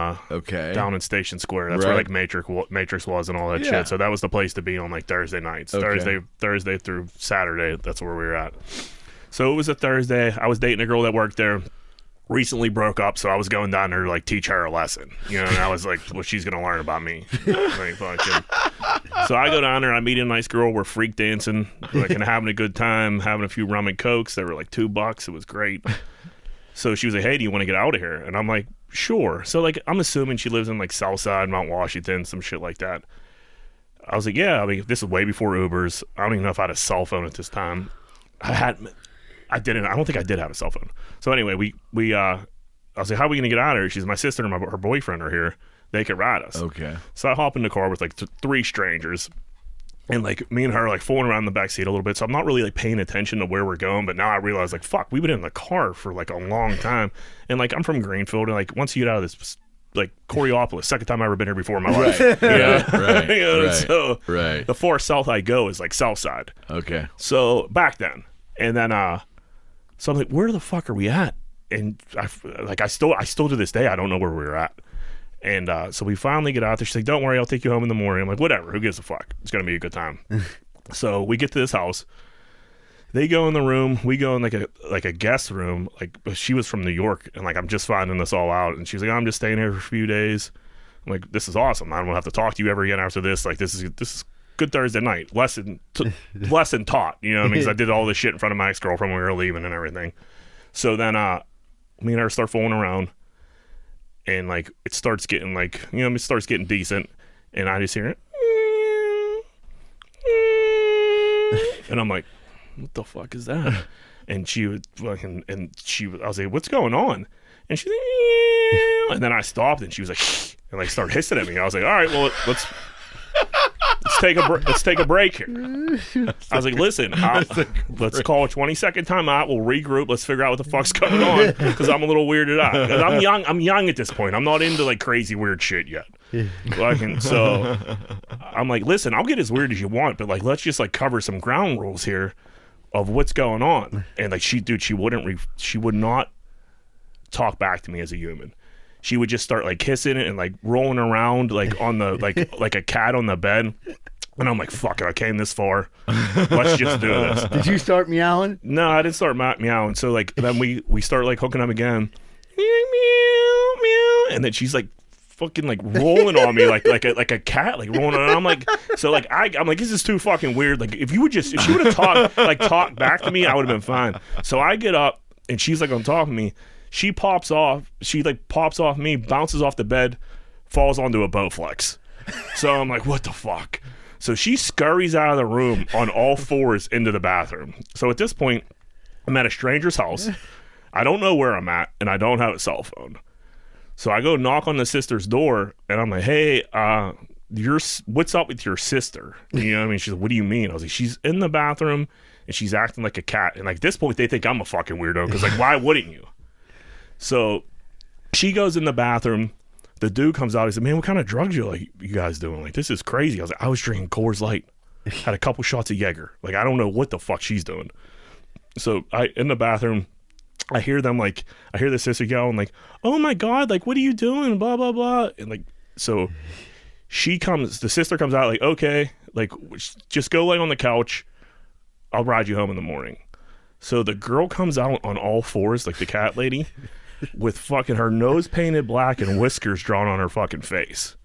down in Station Square. That's where like Matrix was and all that shit. So that was the place to be on like Thursday nights. Thursday through Saturday. That's where we were at. So it was a Thursday. I was dating a girl that worked there. Recently broke up, so I was going down there to like teach her a lesson. You know, and I was like, well, she's gonna learn about me. Like, fucking. So I go down there, I meet a nice girl, we're freak dancing, like and having a good time, having a few rum and cokes. They were like $2. It was great. So she was like, hey, do you want to get out of here? And I'm like, sure. So like I'm assuming she lives in like Southside, Mount Washington, some shit like that. I was like, yeah, I mean, this is way before Ubers. I don't even know if I had a cell phone at this time. I don't think I did have a cell phone. So anyway, I was like, how are we going to get out of here? She's my sister and her boyfriend are here. They could ride us. Okay. So I hop in the car with like 3 strangers. And like me and her are like fooling around in the back seat a little bit. So I'm not really like paying attention to where we're going. But now I realize like, fuck, we've been in the car for like a long time. And like I'm from Greenfield. And like once you get out of this like Coriopolis, second time I've ever been here before in my life. Right. Right. You know, right. So right. The far south I go is like Southside. Okay. So back then. And then so I'm like, where the fuck are we at? And I still to this day, I don't know where we were at. And so we finally get out there. She's like, don't worry, I'll take you home in the morning. I'm like, whatever, who gives a fuck? It's going to be a good time. So we get to this house. They go in the room. We go in like a guest room. Like she was from New York. And like, I'm just finding this all out. And she's like, I'm just staying here for a few days. I'm like, this is awesome. I don't have to talk to you ever again after this. Like, this is good Thursday night. Lesson taught, you know what I mean? Because I did all this shit in front of my ex-girlfriend when we were leaving and everything. So then me and her start fooling around, and like it starts getting like, you know, it starts getting decent, and I just hear it, and I'm like, what the fuck is that? And she was fucking, I was like, what's going on? And she's like, and then I stopped, and she was like, and like started hissing at me. I was like, all right, well, let's take a break here. I was like, listen, let's call a 20-second timeout. We'll regroup. Let's figure out what the fuck's going on, because I'm a little weirded out. 'Cause I'm young at this point. I'm not into like crazy weird shit yet. So I'm like, listen, I'll get as weird as you want, but like let's just like cover some ground rules here of what's going on. And like she would not talk back to me as a human. She would just start like kissing it and like rolling around like on the like a cat on the bed. And I'm like, fuck it, I came this far. Let's just do this. Did you start meowing? No, I didn't start meowing. So like then we start like hooking up again. Meow, meow. And then she's like fucking like rolling on me like a cat, like rolling on. I'm like, so like I'm like, this is too fucking weird. Like if she would have talked back to me, I would have been fine. So I get up and she's like on top of me. She pops off me, bounces off the bed, falls onto a Bowflex. So I'm like, what the fuck? So she scurries out of the room on all fours into the bathroom. So at this point, I'm at a stranger's house. I don't know where I'm at, and I don't have a cell phone. So I go knock on the sister's door, and I'm like, hey, what's up with your sister? You know what I mean? She's like, what do you mean? I was like, she's in the bathroom, and she's acting like a cat. And like at this point, they think I'm a fucking weirdo, because like, why wouldn't you? So she goes in the bathroom. The dude comes out. He said, man, what kind of drugs you guys doing? Like, this is crazy. I was like, I was drinking Coors Light. had a couple shots of Jaeger. Like, I don't know what the fuck she's doing. So in the bathroom, I hear them like, I hear the sister yelling like, "Oh my God, like, what are you doing? Blah, blah, blah." And like, so the sister comes out like, "Okay, like, just go lay on the couch. I'll ride you home in the morning." So the girl comes out on all fours, like the cat lady, with fucking her nose painted black and whiskers drawn on her fucking face.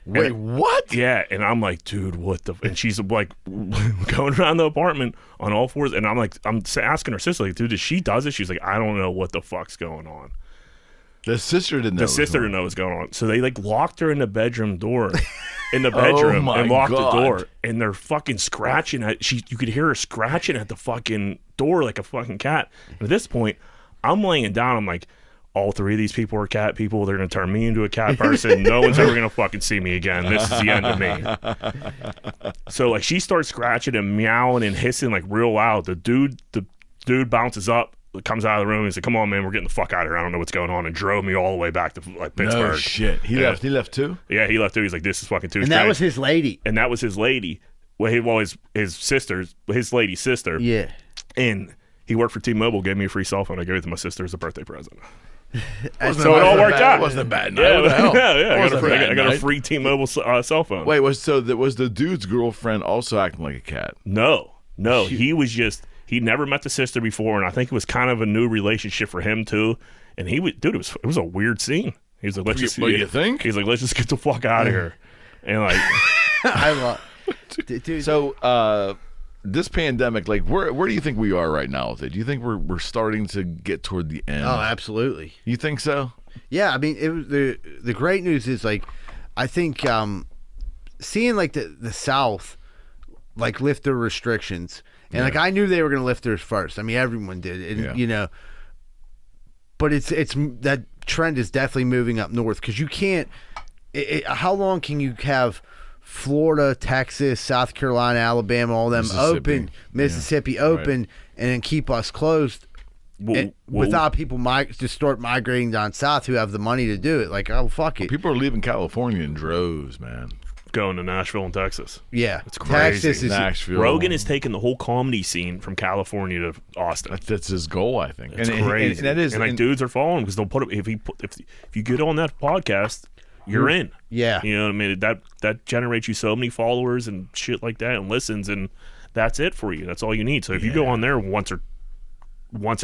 Wait, what? Yeah, and I'm like, dude, what the? And she's like going around the apartment on all fours, and I'm like, I'm asking her sister, like, dude, she does it? She's like, I don't know what the fuck's going on. The sister didn't know. The sister didn't know what's going on. So they like locked her in the bedroom door, and locked the door, and they're fucking scratching at. You could hear her scratching at the fucking door like a fucking cat. And at this point, I'm laying down. I'm like, all three of these people are cat people. They're gonna turn me into a cat person. No one's ever gonna fucking see me again. This is the end of me. So like she starts scratching and meowing and hissing like real loud. The dude bounces up, comes out of the room. He's like, "Come on, man, we're getting the fuck out of here. I don't know what's going on," and drove me all the way back to like Pittsburgh. No shit. He left too? Yeah, he left too. He's like, "This is fucking too." And that was his lady. And that was his lady. Well, his sister's, his lady's sister. Yeah. And he worked for T-Mobile, gave me a free cell phone. I gave it to my sister as a birthday present. So it all worked out. It wasn't a bad night. What the hell? Yeah. I got a free T-Mobile cell phone. Wait, was the dude's girlfriend also acting like a cat? No. He was just, he never met the sister before, and I think it was kind of a new relationship for him too. And it was a weird scene. He's like, let's just. What do you think? He's like, let's just get the fuck out of here. And like, I love. Dude. So this pandemic, like, where do you think we are right now with it? Do you think we're starting to get toward the end? Oh, absolutely. You think so? Yeah, I mean, it was the great news is like, I think seeing like the South like lift their restrictions, and like I knew they were going to lift theirs first. I mean, everyone did, and you know, but it's that trend is definitely moving up north because you can't. How long can you have Florida, Texas, South Carolina, Alabama, all them open, Mississippi open, and then keep us closed without people just start migrating down south who have the money to do it? Like, oh, fuck it. People are leaving California in droves, man. Going to Nashville and Texas. Yeah. It's crazy. Texas is Nashville. Rogan has taken the whole comedy scene from California to Austin. That's his goal, I think. It's crazy. And that is, and like dudes are following because they'll put it, if you get on that podcast, you're in. Yeah. You know what I mean? That generates you so many followers and shit like that and listens, and that's it for you. That's all you need. So if you go on there once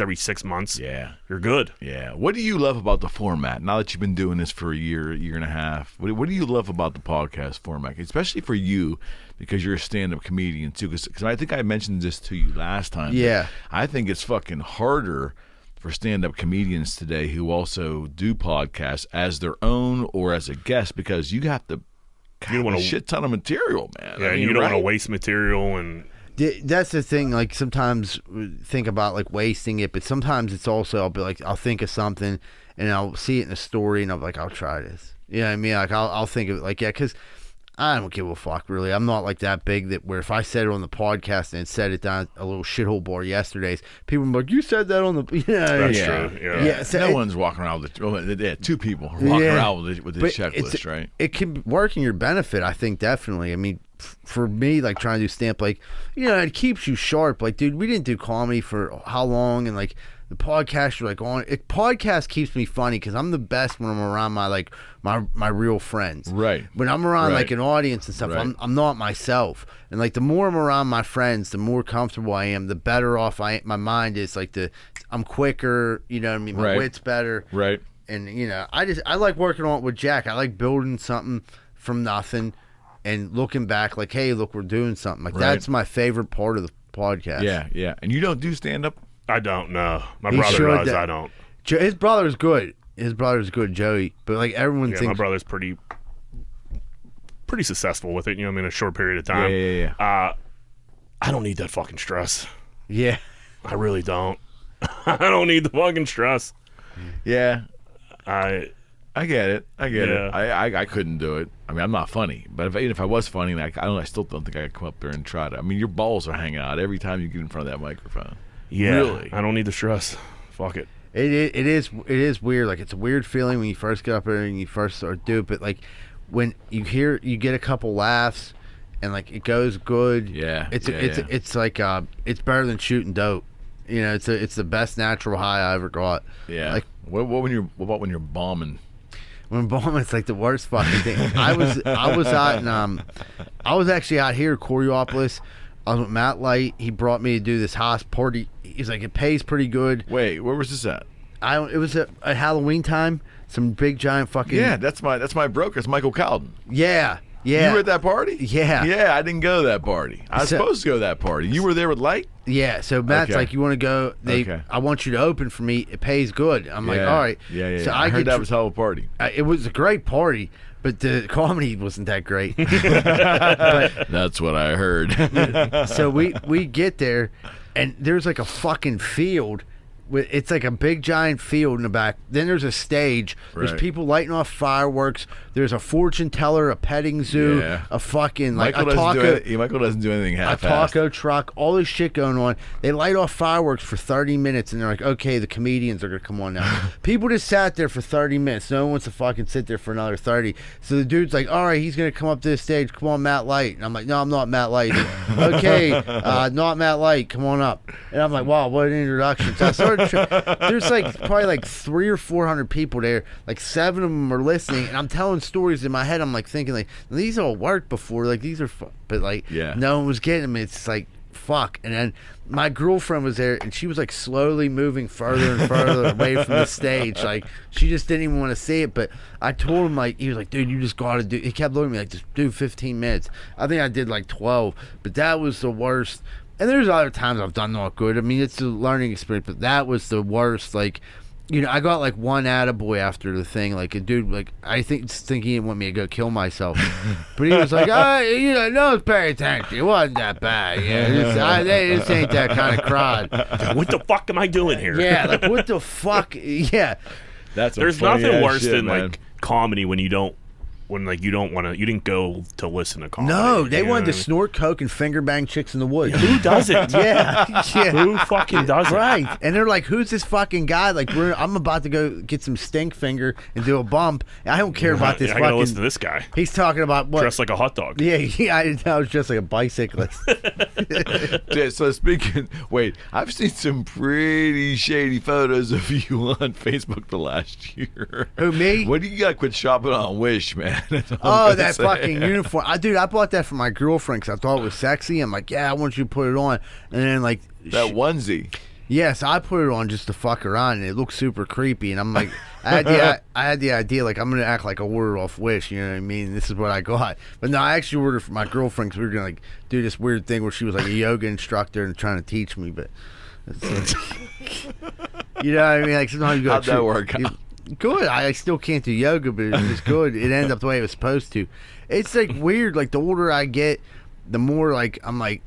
every 6 months, you're good. Yeah. What do you love about the format? Now that you've been doing this for a year and a half, what do you love about the podcast format, especially for you, because you're a stand-up comedian too? Because I think I mentioned this to you last time. Yeah. I think it's fucking harder for stand-up comedians today who also do podcasts as their own or as a guest, because you have to have a shit ton of material, man. Yeah, I mean, you don't want to waste material. And that's the thing. Like, sometimes think about like wasting it, but sometimes it's also I'll think of something and I'll see it in a story and I'll be like, I'll try this. You know what I mean? Like I'll think of it like, yeah, because I don't give a fuck, really. I'm not like that big that where if I said it on the podcast and said it down at a little shithole bar yesterday's, people would be like, you said that on the... You know, that's true. Yeah. So no one's walking around with two people are walking around with this checklist, right? It can work in your benefit, I think, definitely. I mean, for me, like trying to do stand-up, like, you know, it keeps you sharp. Like, dude, we didn't do comedy for how long, and like the podcast, you're like on it. Podcast keeps me funny because I'm the best when I'm around my real friends. Right. When I'm around like an audience and stuff, I'm not myself. And like the more I'm around my friends, the more comfortable I am, the better off my mind is. Like I'm quicker. You know what I mean? My wit's better. Right. And you know, I like working on it with Jack. I like building something from nothing and looking back like, hey, look, we're doing something. Like that's my favorite part of the podcast. Yeah. And you don't do stand up? I don't know. My brother does. I don't. His brother's good. Joey. But like everyone thinks my brother's pretty successful with it. You know, I mean, in a short period of time. Yeah. I don't need that fucking stress. Yeah. I really don't. I don't need the fucking stress. Yeah. I get it. I couldn't do it. I mean, I'm not funny, but even if I was funny, I still don't think I could come up there and try to. I mean, your balls are hanging out every time you get in front of that microphone. Yeah, really. I don't need the stress. Fuck it. It is weird. Like, it's a weird feeling when you first get up there and you first start doing it. But like when you get a couple laughs and like it goes good. Yeah, It's like it's better than shooting dope. You know, it's the best natural high I ever got. Yeah. Like what about when you're bombing? when bombing, it's like the worst fucking thing. I was out in I was actually out here, Coriopolis. I was with Matt Light. He brought me to do this house party. He's like, it pays pretty good. Wait, where was this at? It was at Halloween time. Some big giant fucking Yeah, that's my broker. It's Michael Cowden. Yeah. You were at that party? Yeah. Yeah, I didn't go to that party. I was supposed to go to that party. You were there with Light? Yeah, so Matt's Okay. like, you want to go? Okay. I want you to open for me. It pays good. I'm like, all right. Yeah. So I heard that was a hell of a party. It was a great party, but the comedy wasn't that great. That's what I heard. So we get there, and there's like a fucking field. It's like a big giant field in the back. Then there's a stage. There's Right. people lighting off fireworks. There's a fortune teller, a petting zoo, Yeah. a fucking like Michael a taco. Michael doesn't do anything A half-assed. taco truck, all this shit going on. They light off fireworks for 30 minutes, and they're like, okay, the comedians are going to come on now. People just sat there for 30 minutes. No one wants to fucking sit there for another 30. So the dude's like, all right, he's going to come up to the stage. Come on, Matt Light. And I'm like, no, I'm not Matt Light. Okay, not Matt Light. Come on up. And I'm like, wow, what an introduction. So I started, there's like probably like 300 or 400 people there. Like 7 of them are listening, and I'm telling stories in my head. I'm like thinking like, these all worked before. Like these are, but like no one was getting them. It's like fuck. And then my girlfriend was there, and she was like slowly moving further and further away from the stage. Like she just didn't even want to see it. But I told him, like, he was like, dude, you just gotta do. He kept looking at me like, just do 15 minutes. I think I did like 12, but that was the worst. And there's other times I've done not good. I mean, it's a learning experience, but that was the worst. Like, you know, I got like one attaboy after the thing. Like a dude, like I think he didn't want me to go kill myself, but he was like, you know, no one's paying attention. It wasn't that bad. Yeah, this ain't that kind of crowd. What the fuck am I doing here? Yeah, like what the fuck? Yeah, There's nothing worse than like comedy when you don't didn't go to listen to comedy. no, they You know wanted to what I mean? snort coke and finger bang chicks in the woods. Who doesn't? Yeah. Who fucking doesn't? Right, and they're like, "Who's this fucking guy?" Like, I'm about to go get some stink finger and do a bump. I don't care about this I gotta listen to fucking. this guy. He's talking about what? Dressed like a hot dog. Yeah, I was just like a bicyclist. Yeah, so wait, I've seen some pretty shady photos of you on Facebook the last year. Who, me? What do you got? Quit shopping on Wish, man. That's all I'm Oh, gonna that say. fucking uniform. Dude, I bought that for my girlfriend because I thought it was sexy. I'm like, yeah, I want you to put it on. And then, like, That onesie. yes, I put it on just to fuck around, and it looks super creepy. And I'm like, I had the idea, like, I'm going to act like I ordered off Wish, you know what I mean? This is what I got. But no, I actually ordered for my girlfriend because we were going to, like, do this weird thing where she was, like, a yoga instructor and trying to teach me. But, it's like, you know what I mean? Like, sometimes you go, How'd that work out? Good. I still can't do yoga, but it was good. It ended up the way it was supposed to. It's like weird. Like the older I get, the more like I'm like,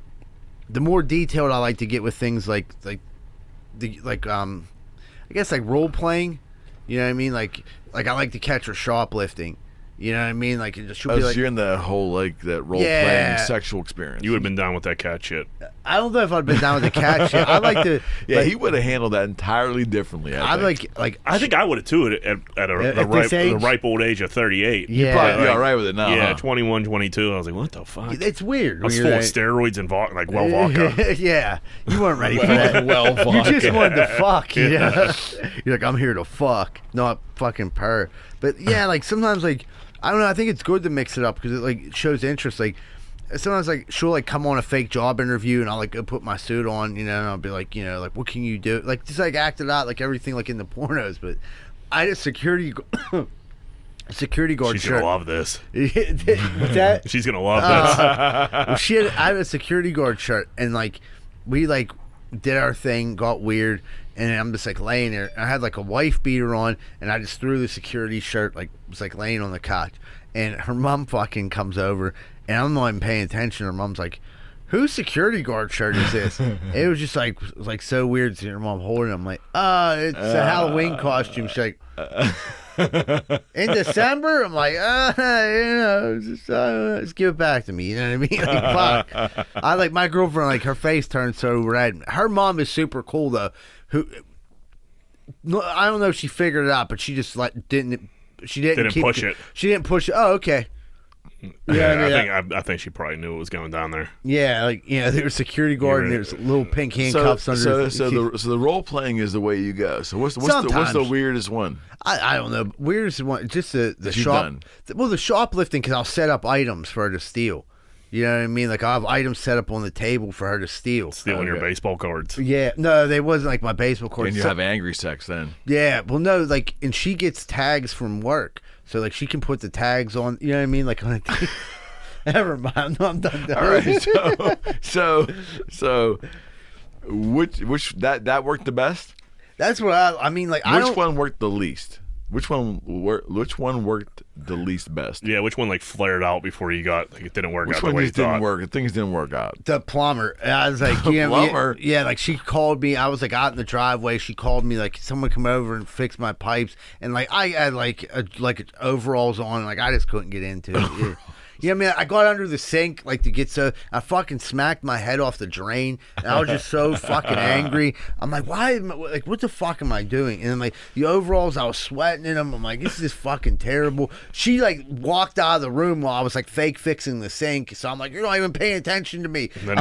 the more detailed I like to get with things I guess like role playing. You know what I mean? Like I like to catch her shoplifting. You know what I mean? Like she'll be So like, you're in the whole like that role Yeah. playing sexual experience. You would have been down with that cat shit. I don't know if I'd been down with the cat shit. I like to. Yeah, like, he would have handled that entirely differently. I think. like I think I would have too at this the age? ripe old age of 38. Yeah. Probably be all right with it now. Yeah, huh? 21, 22. I was like, what the fuck? it's weird. I was when full you're of like- steroids and vodka. Yeah, you weren't ready for that. Well, You just fuck. wanted to fuck, you know? You're like, I'm here to fuck, not fucking purr. But yeah, like sometimes, like I don't know. I think it's good to mix it up because it like shows interest. Like sometimes, like she'll like come on a fake job interview, and I'll like go put my suit on, you know, and I'll be like, you know, like what can you do? Like just like act it out like everything like in the pornos. But I had a security guard She's shirt. gonna love this. What's that? She's gonna love this. Well, I had a security guard shirt, and like we like did our thing, got weird, and I'm just like laying there. I had like a wife beater on, and I just threw the security shirt, like was like laying on the couch, and her mom fucking comes over, and I'm not even paying attention. Her mom's like, whose security guard shirt is this? It was just like so weird seeing her mom holding it. I'm like, it's a Halloween costume. She's like, in December? I'm like, you know, just give it back to me. You know what I mean? Like, fuck. I like my girlfriend, like her face turned so red. Her mom is super cool though. I don't know if she figured it out, but she just like didn't. She didn't Didn't push it. She didn't push it. Oh, okay. I think she probably knew what was going down there. Yeah, like there was security guard and there's little pink handcuffs under. So the role playing is the way you go. So what's the weirdest one? I don't know. Weirdest one, just the shop. Well, the shoplifting, because I'll set up items for her to steal. You know what I mean? Like I'll have items set up on the table for her to steal. Stealing your baseball cards. Yeah, no, they wasn't like my baseball cards. And you have angry sex then. Yeah, well, no, like, and she gets tags from work, so like she can put the tags on. You know what I mean? Like on a. Never mind. No, I'm done. All right. So which that worked the best? That's what I mean. Like, which one worked the least? Which one worked the least best? Yeah, which one like flared out before you got like it didn't work out? Which one just didn't work? Things didn't work out. The plumber. I was like, plumber. Yeah, like she called me. I was like out in the driveway. She called me like someone come over and fix my pipes, and like I had like overalls on. Like I just couldn't get into it. Yeah, man, I got under the sink like to get I fucking smacked my head off the drain, and I was just so fucking angry. I'm like, why? Like, what the fuck am I doing? And then like the overalls, I was sweating in them. I'm like, this is just fucking terrible. She like walked out of the room while I was like fake fixing the sink. So I'm like, you're not even paying attention to me. And then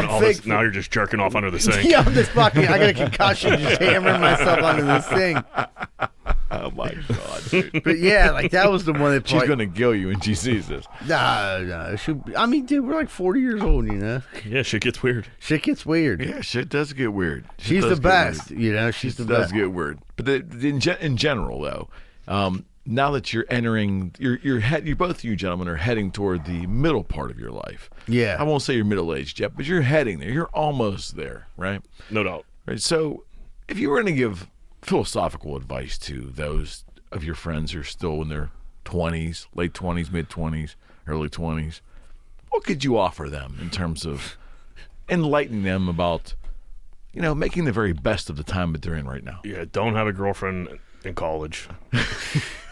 now you're just jerking off under the sink. Yeah, I'm just fucking. I got a concussion just hammering myself under the sink. Oh my god, dude. But yeah, like that was the one that she's gonna kill you when she sees this. No. I mean, dude, we're like 40 years old, you know. Yeah, shit gets weird. Shit gets weird. Yeah, shit does get weird. She's the best, you know. She's the best. Does get weird. But in general, though, now that you're entering, you both of you gentlemen are heading toward the middle part of your life. Yeah. I won't say you're middle aged yet, but you're heading there. You're almost there, right? No doubt. Right. So, if you were going to give philosophical advice to those of your friends who are still in their 20s, late 20s, mid 20s, early 20s, what could you offer them in terms of enlightening them about, making the very best of the time that they're in right now? Yeah, don't have a girlfriend in college.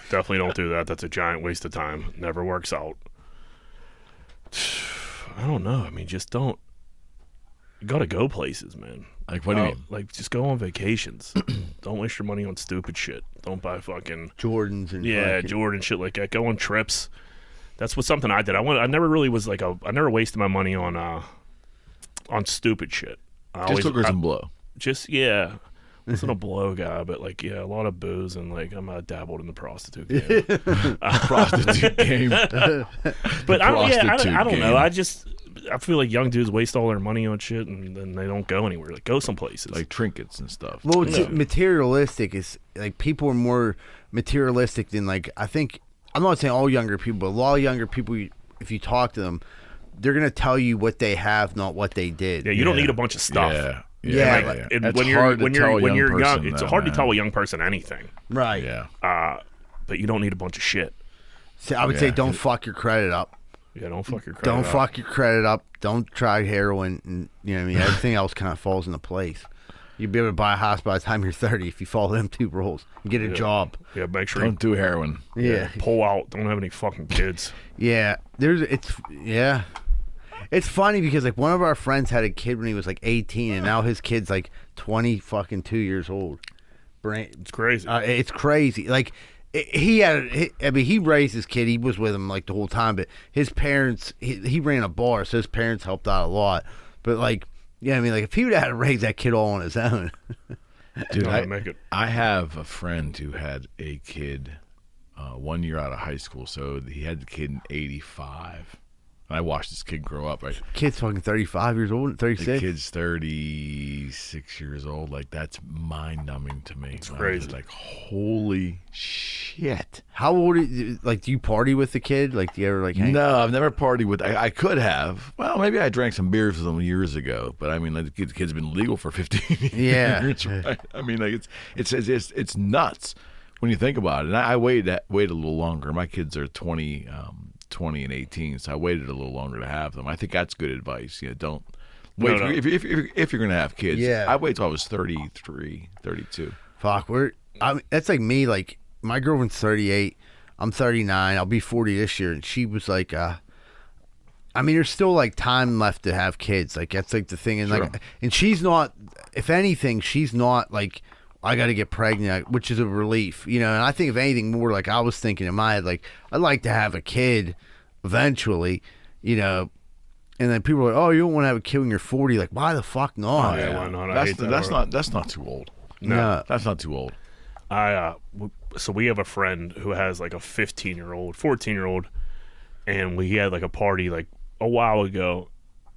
Definitely don't do that. That's a giant waste of time. Never works out. I don't know. I mean, just don't. You gotta go places, man. Like, what do you mean? Like, just go on vacations. Don't waste your money on stupid shit. Don't buy fucking Jordans and Jordan shit like that. Go on trips. That's something I did. I never really was like I never wasted my money on stupid shit. Just hookers and blow. Wasn't a blow guy, but like a lot of booze and like I'm dabbled in the prostitute game. Prostitute game. But I don't know. I feel like young dudes waste all their money on shit and then they don't go anywhere. Like go some places. Like trinkets and stuff. Well, materialistic is like people are more materialistic than like I think. I'm not saying all younger people, but a lot of younger people, if you talk to them, they're gonna tell you what they have, not what they did. Yeah, you don't need a bunch of stuff. Yeah. When you're young, it's hard to tell a young person anything. Right. Yeah. But you don't need a bunch of shit. So I would say don't fuck your credit up. Yeah, don't fuck your credit Don't up. fuck your credit up. Don't try heroin. And, you know what I mean? Everything else kind of falls into place. You'll be able to buy a house by the time you're 30 if you follow them 2 rules. And get a job. Yeah, make sure don't do heroin. Yeah. Pull out. Don't have any fucking kids. Yeah. It's funny because like one of our friends had a kid when he was like 18 and now his kid's like 20 fucking 2 years old. It's crazy. It's crazy. Like he raised his kid. He was with him like the whole time, but his parents, he ran a bar, so his parents helped out a lot. But like, yeah, I mean, like if he would have had to raise that kid all on his own. Dude, I have a friend who had a kid 1 year out of high school, so he had the kid in '85. And I watched this kid grow up. Right, kid's fucking 35 years old, 36. The kid's 36 years old. Like that's mind-numbing to me. It's crazy. Like holy shit. How old? Like, do you party with the kid? Like, do you ever like hang? No, I've never partied with. I could have. Well, maybe I drank some beers with him years ago. But I mean, like the kid's been legal for 15 years. Right? I mean, like it's nuts when you think about it. And I waited a little longer. My kids are 20 and 18, so I waited a little longer to have them. I think that's good advice. Don't wait. No. If you're going to have kids, I wait till I was 33, 32. Fuck, that's like me. Like, my girlfriend's 38. I'm 39. I'll be 40 this year. And she was like, I mean, there's still like time left to have kids. Like, that's like the thing. And like, and she's not, if anything, she's not like, I got to get pregnant, which is a relief, And I think if anything more, like I was thinking in my head, like I'd like to have a kid, eventually, you know. And then people are like, "Oh, you don't want to have a kid when you're 40." Like, why the fuck not? Oh, yeah, why not? I hate that That's not too old. No. That's not too old. So we have a friend who has like a 15-year-old, 14-year-old, and we had like a party like a while ago,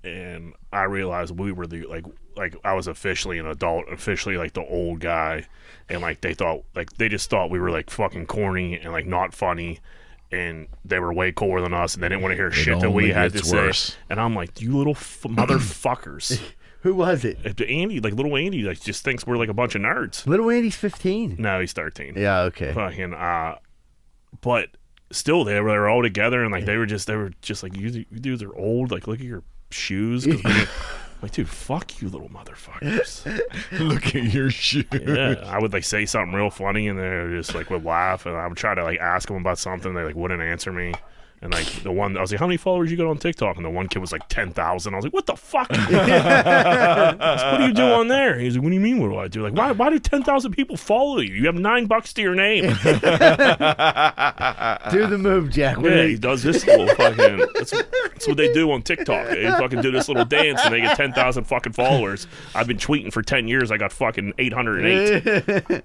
and I realized we were the like I was officially an adult, officially like the old guy, and like they just thought we were like fucking corny and like not funny. And they were way cooler than us, and they didn't want to hear shit that we had to say. And I'm like, you little motherfuckers. Who was it? Andy, like little Andy, like just thinks we're like a bunch of nerds. Little Andy's 15. No, he's 13. Yeah, okay. Fucking, but still, they were all together, and like they were just like, you dudes are old. Like, look at your shoes. Like, dude, fuck you, little motherfuckers. Look at your shoes. Yeah, I would like say something real funny, and they just like would laugh, and I would try to like ask them about something. They like wouldn't answer me. And like the one, I was like, "How many followers you got on TikTok?" And the one kid was like 10,000. I was like, "What the fuck? What do you do on there?" He's like, "What do you mean? What do I do? Like, why do 10,000 people follow you? You have $9 to your name." Do the move, Jack. Yeah, he does this little fucking. That's what they do on TikTok. They fucking do this little dance, and they get 10,000 fucking followers. I've been tweeting for 10 years. I got fucking 808.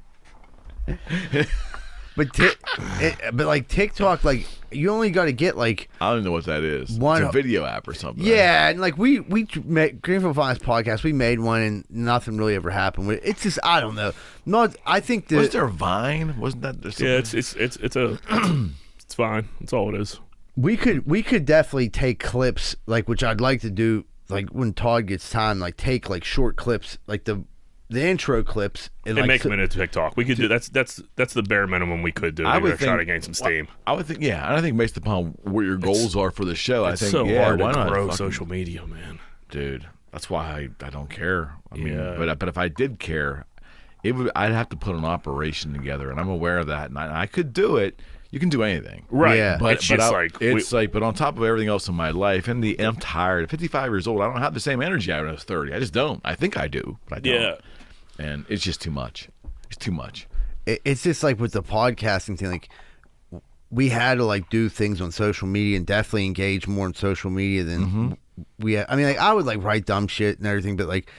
But like TikTok, like you only got to get like I don't know what that is. It's a video app or something. Yeah, and like we made Greenfield Finance podcast. We made one, and nothing really ever happened with it. It's just I don't know. No, I think Was there a Vine? Wasn't that? Yeah, it's fine. That's all it is. We could definitely take clips, like which I'd like to do, like when Todd gets time, like take like short clips, like the intro clips, and like make them into TikTok. We could do that's the bare minimum we could do. I would try to gain some steam. I would think, yeah. I think based upon what your goals are for the show, I think so yeah, hard why to not grow social media, man. Dude, that's why I don't care. I mean, Yeah. but if I did care, I'd have to put an operation together, and I'm aware of that, and I could do it. You can do anything, Right? Yeah. But It's just but on top of everything else in my life, and I'm tired. At 55 years old, I don't have the same energy I had when I was 30. I just don't. I think I do, but I don't. Yeah. And it's just too much. It's too much. It's just like with the podcasting thing, like we had to like do things on social media and definitely engage more on social media than we had. I mean, like I would like write dumb shit and everything, but like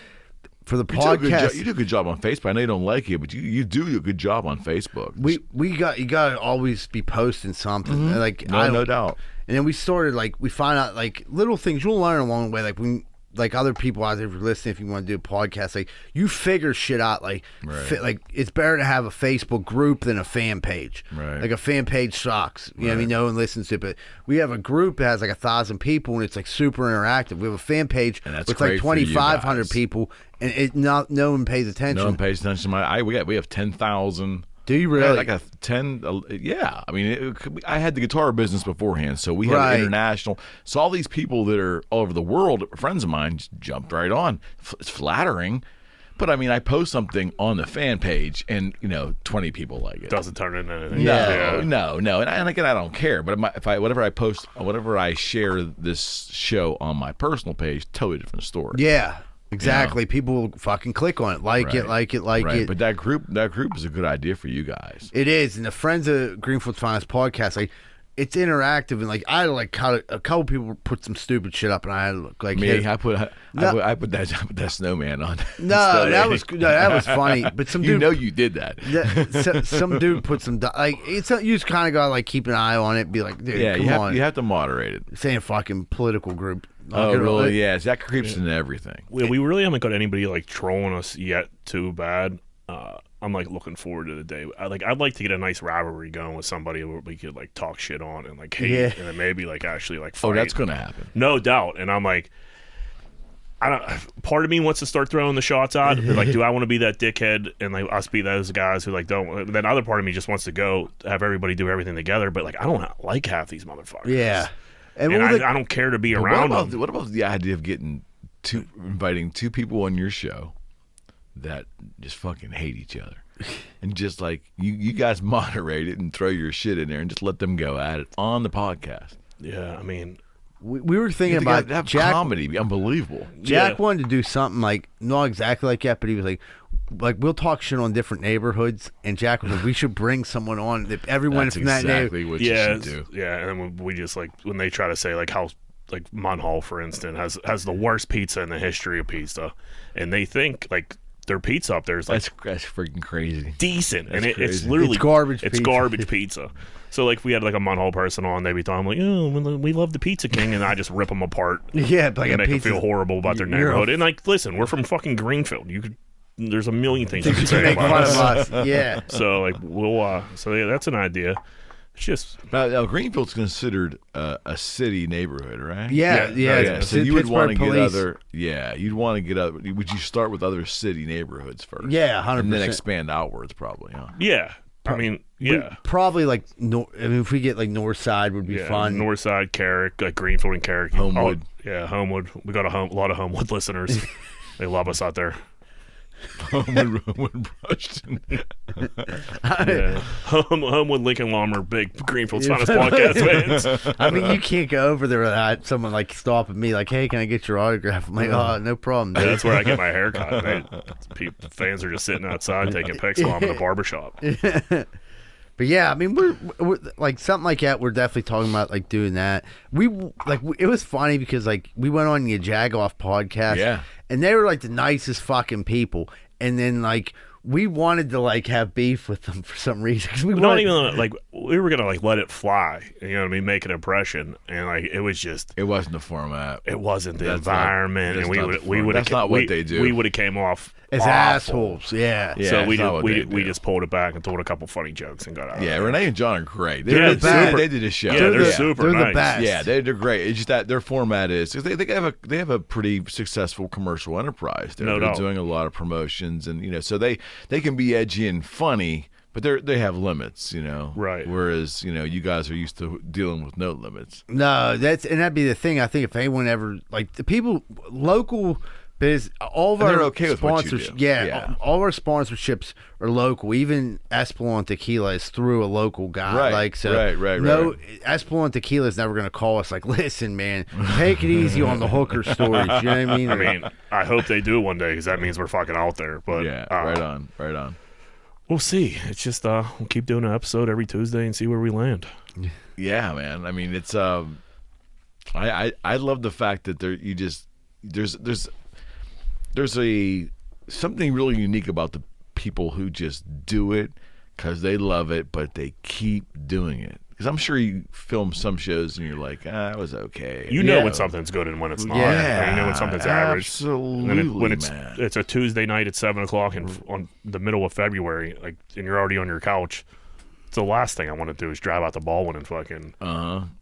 for the podcast, you do a good job on Facebook. I know you don't like it, but you do a good job on Facebook. you got to always be posting something. Like no doubt. And then we started like we find out like little things you'll learn along the way. Like when like other people out there, if you're listening, if you want to do a podcast, like you figure shit out. Like like it's better to have a Facebook group than a fan page. Right. Like a fan page sucks. You know what I mean? No one listens to it. But we have a group that has like 1,000 people and it's like super interactive. We have a fan page with like 2,500 people and no one pays attention. No one pays attention to we have 10,000. Do you really? Like a 10, yeah. I mean, I had the guitar business beforehand, so we had international. So all these people that are all over the world, friends of mine, just jumped right on. It's flattering, but I mean, I post something on the fan page, and 20 people like it. Doesn't turn into anything. No. And again, I don't care. But whatever I post, whatever I share this show on my personal page, totally different story. Yeah. Exactly. People will fucking click on it, like it. But that group is a good idea for you guys. It is, and the Friends of Greenfield's Finest podcast, like it's interactive, and like I like a couple people put some stupid shit up, and I had to look like me. I put that snowman on. No, that was funny. But some dude, you did that. Some dude put some like you just kind of gotta like keep an eye on it, be like, dude, you have to moderate it. Saying fucking political group. Oh, really? Yeah, that creeps into everything. We really haven't got anybody like trolling us yet too bad. I'm like looking forward to the day. I'd like to get a nice rivalry going with somebody where we could like talk shit on and like hate, and then maybe like actually like fight. Oh, that's gonna happen, no doubt. And I'm like, part of me wants to start throwing the shots out. Like, do I want to be that dickhead and like us be those guys who like don't? Then other part of me just wants to go have everybody do everything together. But like, I don't like half these motherfuckers. Yeah. And I don't care to be around them. What about the idea of inviting two people on your show that just fucking hate each other, and just like you guys moderate it and throw your shit in there and just let them go at it on the podcast? Yeah, I mean, we were thinking about Jack, comedy, be unbelievable. Jack wanted to do something like not exactly like that, but he was like, like we'll talk shit on different neighborhoods, and Jack was like, we should bring someone on that everyone That's from that exactly neighborhood. what you should do. Yeah, and then we just like when they try to say like how like Munhall, for instance, has the worst pizza in the history of pizza, and they think like their pizza up there is like That's freaking crazy. decent, and it's crazy. literally It's garbage It's pizza. garbage pizza. So like we had like a Munhall person on, they'd be talking like, oh, we love the Pizza King, and I just rip them apart. Yeah, like and a make them pizza. feel horrible about their You're a- neighborhood. And like, listen, we're from fucking Greenfield. There's a million things you can say Make about fun us. of us. Yeah. So like we'll so yeah, that's an idea. It's just Now, Greenfield's considered a city neighborhood, right? Yeah, Yeah, yeah. yeah. So you would want to Pittsburgh get police. other. Yeah, you'd want to get other. Would you start with other city neighborhoods first? Yeah, 100%. And then expand outwards, probably. Huh? yeah. I mean, yeah. Probably like if we get like North Side would be Yeah, fun. North Side, Carrick, like Greenfield and Carrick. Homewood. Yeah, Homewood. We got a lot of Homewood listeners. They love us out there. Homewood Brushton. Yeah. Homewood, Lincoln Lammer, big Greenfield's finest podcast fans. I mean, you can't go over there without someone like stopping me, like, "Hey, can I get your autograph?" I'm like, "Oh, no problem." Yeah, Dude. that's where I get my hair cut. Fans are just sitting outside taking pics while I'm in the barbershop. But yeah, I mean, we're like something like that. We're definitely talking about like doing that. It was funny because like we went on the Jagoff podcast, Yeah. and they were like the nicest fucking people, and then like we wanted to like have beef with them for some reason. 'Cause we Not wanted- even like we were gonna like let it fly, you know what I mean, make an impression, and like it was just It wasn't the format. it wasn't the That's not- environment, that's and not the we form- would that's not what they do. We would have came off as awful. assholes. Yeah. Yeah, So it's we not what they we do. just pulled it back and told a couple funny jokes and got out. Yeah, of it. Renee and John are great. Yeah, They did a show. Yeah, they're the- super they're the nice. best. Yeah, they're great. It's just that their format is because they have a pretty successful commercial enterprise. No They're doubt. doing a lot of promotions, and so they can be edgy and funny, but they have limits, Right. Whereas you guys are used to dealing with no limits. No, that'd be the thing. I think if anyone ever like the people local biz, all of And our they're okay with what you sponsors, do. Yeah. all of our sponsorships are local. Even Espelon Tequila is through a local guy. Right, Like so, right. No, Espelon Tequila is never going to call us like, listen, man, take it easy on the hooker stories. You know what I mean? I mean, I hope they do one day because that means we're fucking out there. But Yeah, right on. We'll see. It's just we'll keep doing an episode every Tuesday and see where we land. Yeah, man. I mean, it's I love the fact that there's something really unique about the people who just do it because they love it, but they keep doing it. Because I'm sure you film some shows and you're like, it was okay. You know when something's good and when it's not. Yeah, you know when something's average. Absolutely, And then when man. it's a Tuesday night at 7:00 and on the middle of February, like, and you're already on your couch. It's the last thing I want to do is drive out to Baldwin and fucking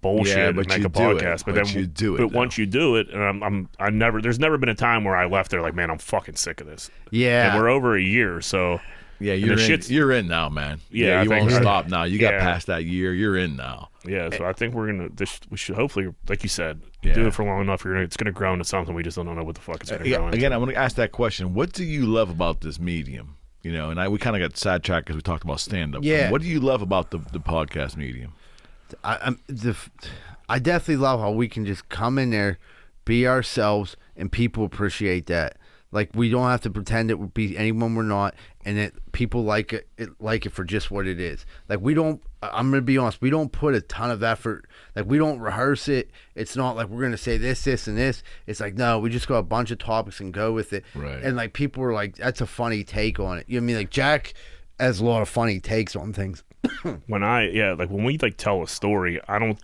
bullshit Yeah, and but make you a do it. podcast. But But then you do it, But though. once you do it, and there's never been a time where I left there like, man, I'm fucking sick of this. Yeah. And we're over a year, so Yeah, the you're in now, man. Yeah, I you won't think- stop now. You got Yeah. past that year. You're in now. yeah. So I think we should hopefully, like you said, Yeah. do it for long enough. It's going to grow into something we just don't know what the fuck it's going to grow into. Again, I want to ask that question. What do you love about this medium? We kind of got sidetracked because we talked about stand-up. Yeah. What do you love about the podcast medium? I definitely love how we can just come in there, be ourselves, and people appreciate that. Like we don't have to pretend it would be anyone we're not, and that people like it for just what it is. Like we don't. I'm gonna be honest. We don't put a ton of effort. Like we don't rehearse it. It's not like we're gonna say this, and this. It's like no, we just got a bunch of topics and go with it. Right. And like people are like, that's a funny take on it. You know what I mean? Like Jack has a lot of funny takes on things. When we like tell a story, I don't.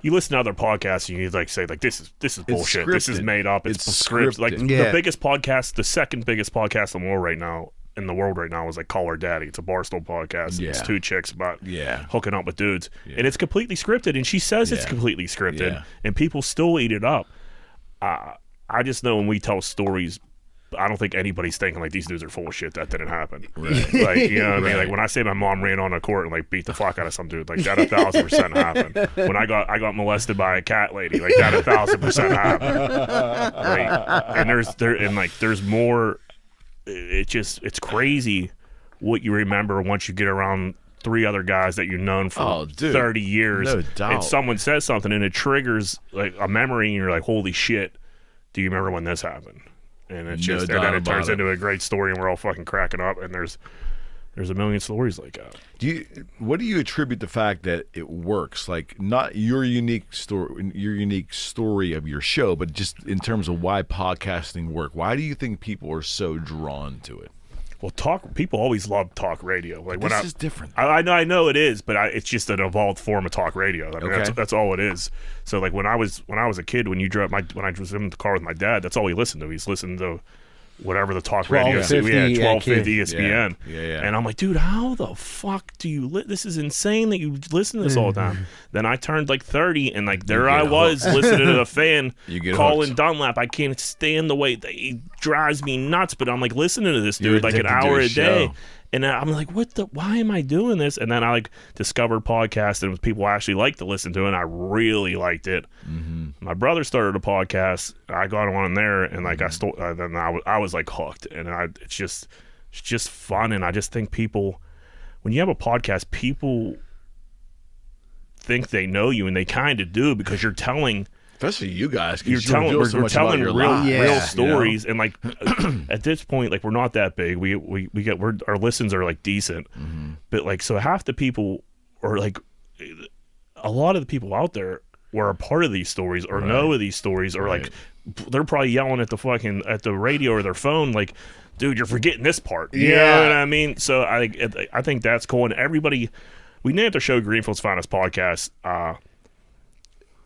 You listen to other podcasts and you like say like this is bullshit. This is scripted. made up. It's scripted. Like scripted. Yeah. the biggest podcast, the second biggest podcast in the world right now is like Call Her Daddy. It's a Barstool podcast. Yeah. It's two chicks about Yeah. hooking up with dudes, and it's completely scripted. And she says it's Yeah. completely scripted, Yeah. and people still eat it up. I just know when we tell stories, I don't think anybody's thinking like these dudes are full of shit. That didn't happen. Right. Like, you know what I mean? Like when I say my mom ran on a court and like beat the fuck out of some dude, like that 1,000% happened. When I got molested by a cat lady, like that 1,000% happened. Like, and there's more. It's crazy what you remember once you get around three other guys that you've known for 30 years. No doubt. And someone says something and it triggers like a memory and you're like, holy shit, do you remember when this happened? and it's just and then it turns into a great story, and we're all fucking cracking up, and there's a million stories like that. What do you attribute the fact that it works? Like, not your unique story of your show, but just in terms of why podcasting work. Why do you think people are so drawn to it? Well, people always love talk radio. Like this is different. I know it is, but it's just an evolved form of talk radio. I mean, that's all it is. So like when I was a kid, when I was in the car with my dad, that's all he listened to. He's listening to whatever the talk radio is. We had 1250 ESPN. Yeah. And I'm like, dude, how the fuck do you this is insane that you listen to this all the time. Then I turned like 30 and like there I was listening to the fan calling Dunlap. I can't stand the way he drives me nuts, but I'm like listening to this dude like an hour a day. And I'm like, why am I doing this? And then I like discovered podcasts and people actually like to listen to it, and I really liked it. Mm-hmm. My brother started a podcast. I got on there, and like then I was like hooked. And it's just fun. And I just think people, when you have a podcast, people think they know you, and they kind of do, because you're telling. Especially you guys, we're telling real stories, you know? And like at this point, like we're not that big. Our listens are like decent, but like so half the people, or like a lot of the people out there, were a part of these stories or know of these stories, or like they're probably yelling at the radio or their phone, like, dude, you're forgetting this part. You know what I mean? So I think that's cool. And everybody, we named our show Greenfield's Finest Podcast.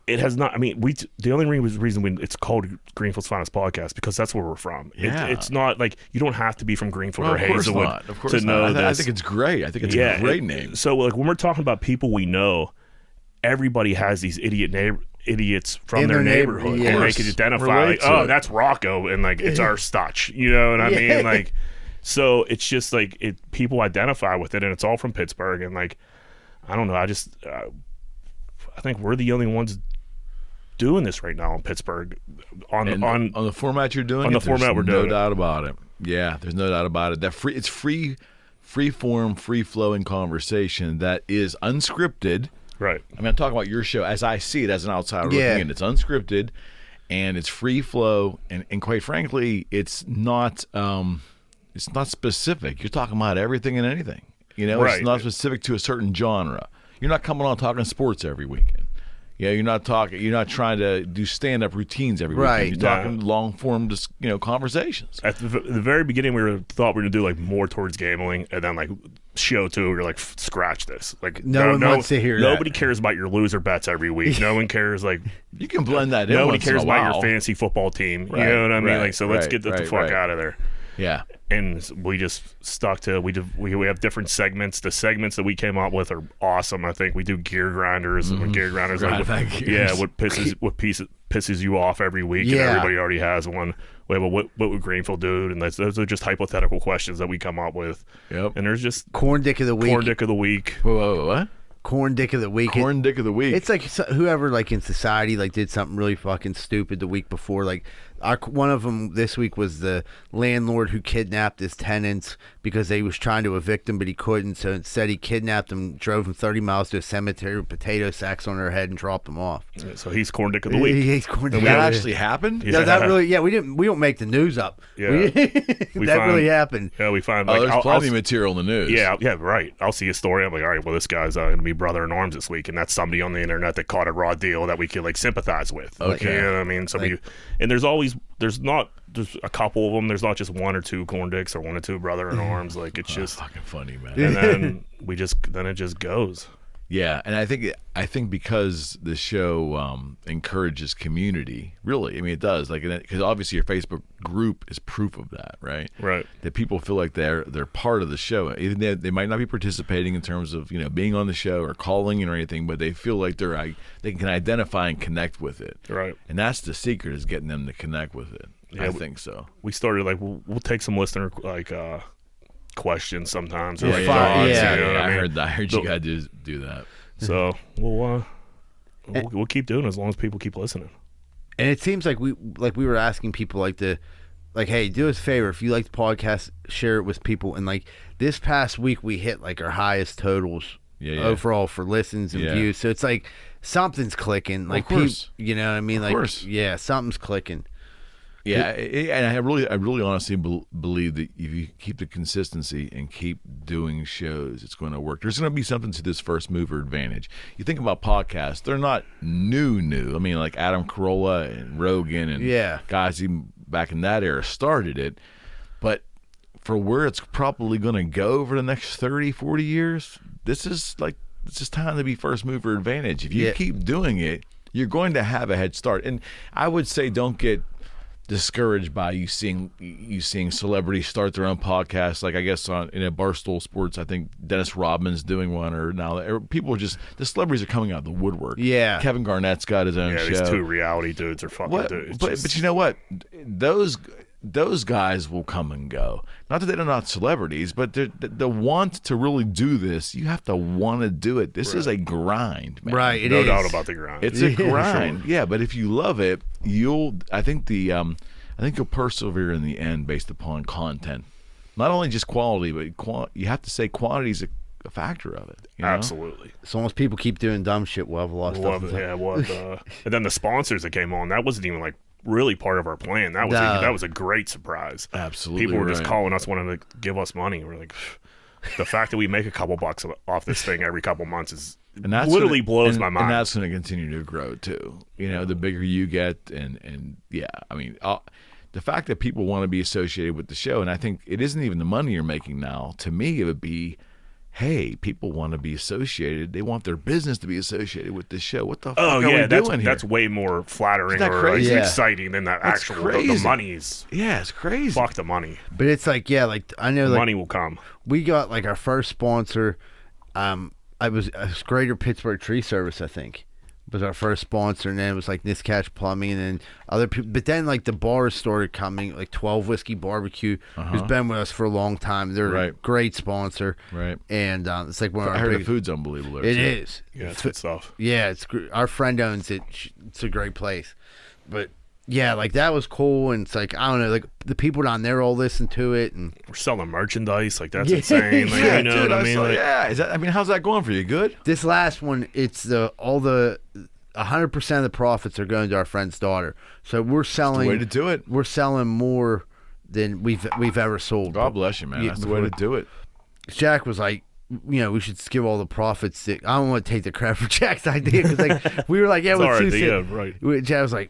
It has not. I mean, the only reason it's called Greenfield's Finest Podcast because that's where we're from. Yeah. It's not like you don't have to be from Greenfield or Hazelwood to know this. I think it's great. I think it's a great name. So like when we're talking about people we know, everybody has these idiots from their neighborhood, and they can identify like, oh, that's Rocco, and like it's our Stutch. You know what I mean? Like, so it's just like people identify with it, and it's all from Pittsburgh, and like I don't know. I think we're the only ones doing this right now in Pittsburgh on the format you're doing. On the format we're doing. No doubt about it. Yeah, there's no doubt about it. It's free form, free flowing conversation that is unscripted. Right. I mean, I'm talking about your show as I see it as an outsider looking in. It's unscripted, and it's free flow, and quite frankly, it's not specific. You're talking about everything and anything. You know, it's not specific to a certain genre. You're not coming on talking sports every weekend. Yeah, you're not trying to do stand-up routines every weekend. You're talking long-form, conversations. At the very beginning, we thought we were going to do like more towards gambling, and then like show 2, we were like, scratch this. Like no one wants to hear that. Nobody cares about your loser bets every week. No one cares. Like you can blend that in. Nobody cares about your fantasy football team. You know what I mean? Like so, let's get the fuck out of there. Yeah. And we just stuck to we have different segments. The segments that we came up with are awesome. I think we do gear grinders and gear grinders. What pisses you off every week, and everybody already has one. We have what would Greenfield do? And those are just hypothetical questions that we come up with. Yep. And there's just corn dick of the week. Corn dick of the week. Whoa, what? Corn dick of the week. Corn dick of the week. It's like whoever like in society like did something really fucking stupid the week before. Like one of them this week was the landlord who kidnapped his tenants because they was trying to evict them, but he couldn't. So instead he kidnapped them, drove them 30 miles to a cemetery with potato sacks on their head and dropped them off. Yeah, so he's corn dick of the week. He's corn dick. That actually happened? Yeah, that really. Yeah, we don't make the news up. Yeah, really happened. Yeah, we find. Like, there's plenty of material in the news. Yeah, right. I'll see a story. I'm like, all right, well, this guy's going to be brother in arms this week, and that's somebody on the internet that caught a raw deal that we could like sympathize with. Okay, you know what I mean? And there's a couple of them. There's not just one or two corn dicks or one or two brother in arms. Like it's just fucking funny, man. And then it just goes. Yeah, and I think because the show encourages community, really. I mean, it does. Like, because obviously your Facebook group is proof of that, right? Right. That people feel like they're part of the show. Even they might not be participating in terms of being on the show or calling in or anything, but they feel like they can identify and connect with it. Right. And that's the secret, is getting them to connect with it. Yeah, I think so. We started like we'll take some listener like questions sometimes. Or I heard you guys do that. So we'll keep doing it as long as people keep listening. And it seems like we were asking people hey, do us a favor, if you like the podcast, share it with people. And like this past week we hit like our highest totals overall for listens and views. So it's like something's clicking. Like of course. You know what I mean? Of course. Yeah, something's clicking. Yeah, and I really honestly believe that if you keep the consistency and keep doing shows, it's going to work. There's going to be something to this first mover advantage. You think about podcasts; they're not new. I mean, like Adam Carolla and Rogan and guys even back in that era started it. But for where it's probably going to go over the next 30, 40 years, it's just time to be first mover advantage. If you keep doing it, you're going to have a head start. And I would say don't get discouraged by you seeing celebrities start their own podcasts. Like I guess in a Barstool Sports, I think Dennis Rodman's doing one, or now people are just the celebrities are coming out of the woodwork. Yeah, Kevin Garnett's got his own show. These two reality dudes are fucking dudes. But you know what? Those guys will come and go. Not that they're not celebrities, but the want to really do this, you have to want to do it. This is a grind, man. Right, no doubt about the grind. It's a grind. Sure. Yeah, but if you love it, I think you'll persevere in the end based upon content. Not only just quality, but you have to say quantity is a factor of it. You know? Absolutely. So once people keep doing dumb shit, we'll have a lot of stuff. And then the sponsors that came on, that wasn't even like really part of our plan. That was a great surprise. Absolutely. People were just calling us, wanting to give us money. We're like, the fact that we make a couple bucks off this thing every couple months is literally blows my mind. And that's going to continue to grow too. You know, the bigger you get, and yeah, I mean, the fact that people want to be associated with the show, and I think it isn't even the money you're making now. To me, it would be, hey, people want to be associated. They want their business to be associated with this show. What the fuck are we doing here? That's way more flattering or exciting than that actual the money's. Yeah, it's crazy. Fuck the money. But it's like, I know the money will come. We got like our first sponsor. I was Greater Pittsburgh Tree Service, I think, was our first sponsor, and then it was like Niscash Plumbing, and then other people. But then like the bars started coming, like 12 Whiskey Barbecue, who's been with us for a long time. They're a great sponsor, right? And it's like one of I heard the food's unbelievable. It is. Yeah, it's good stuff. Yeah, it's our friend owns it. It's a great place, but. Yeah, like that was cool, and it's like I don't know, like the people down there all listen to it, and we're selling merchandise, like that's insane. Like, you know what I mean? How's that going for you? Good. This last one, it's 100% of the profits are going to our friend's daughter, so we're selling. That's the way to do it. We're selling more than we've ever sold. God bless you, man. That's the way to do it. Jack was like, we should give all the profits. I don't want to take the credit for Jack's idea because like we were like, yeah, let's do it. Right. Jack was like,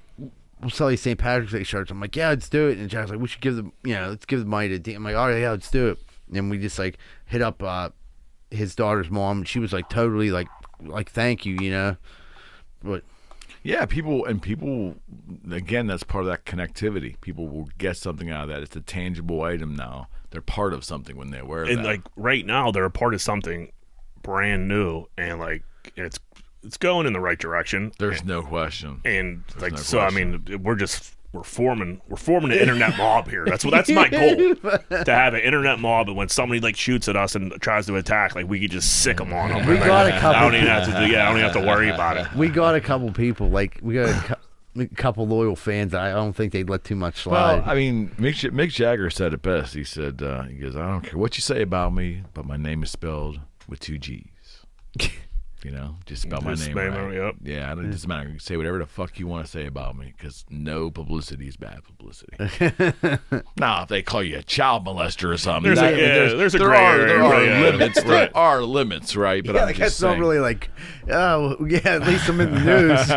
we'll sell these St. Patrick's Day shirts. I'm like, yeah, let's do it. And Jack's like, we should give them, let's give the money to D. I'm like, all right, yeah, let's do it. And we just like hit up his daughter's mom, and she was like totally like thank you, But yeah, people again, that's part of that connectivity. People will get something out of that. It's a tangible item now. They're part of something when they wear that. And like right now, they're a part of something brand new, and like it's going in the right direction. There's no question. And like I mean, we're forming an internet mob here. That's my goal, to have an internet mob, and when somebody like shoots at us and tries to attack, like we could just sick them on them. We got a couple. I don't even have to worry about it. We got a couple people, like we got a couple loyal fans. I don't think they'd let too much slide. Well, I mean, Mick Jagger said it best. He said, he goes, I don't care what you say about me, but my name is spelled with 2 G's. Just spell my name right. Yep. Yeah, it doesn't matter. You say whatever the fuck you want to say about me, because no publicity is bad publicity. Now, if they call you a child molester or something, there's a gray area. There are limits. Right. There are limits, right? But I'm just saying. Not really like, oh yeah, at least I'm in the news.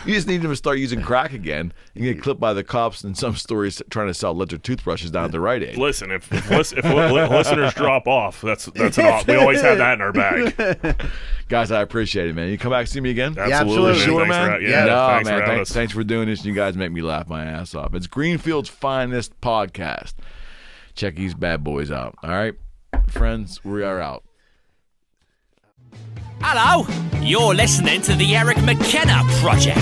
You just need them to start using crack again. You get clipped by the cops in some stories trying to sell electric toothbrushes down at the Rite Aid. Listen, if listeners drop off, that's we always have that in our bag. Guys, I appreciate it, man. You come back and see me again? Absolutely. Sure, man. Man. Thanks for doing this. You guys make me laugh my ass off. It's Greenfield's finest podcast. Check these bad boys out. All right, friends, we are out. Hello, you're listening to the Eric McKenna Project.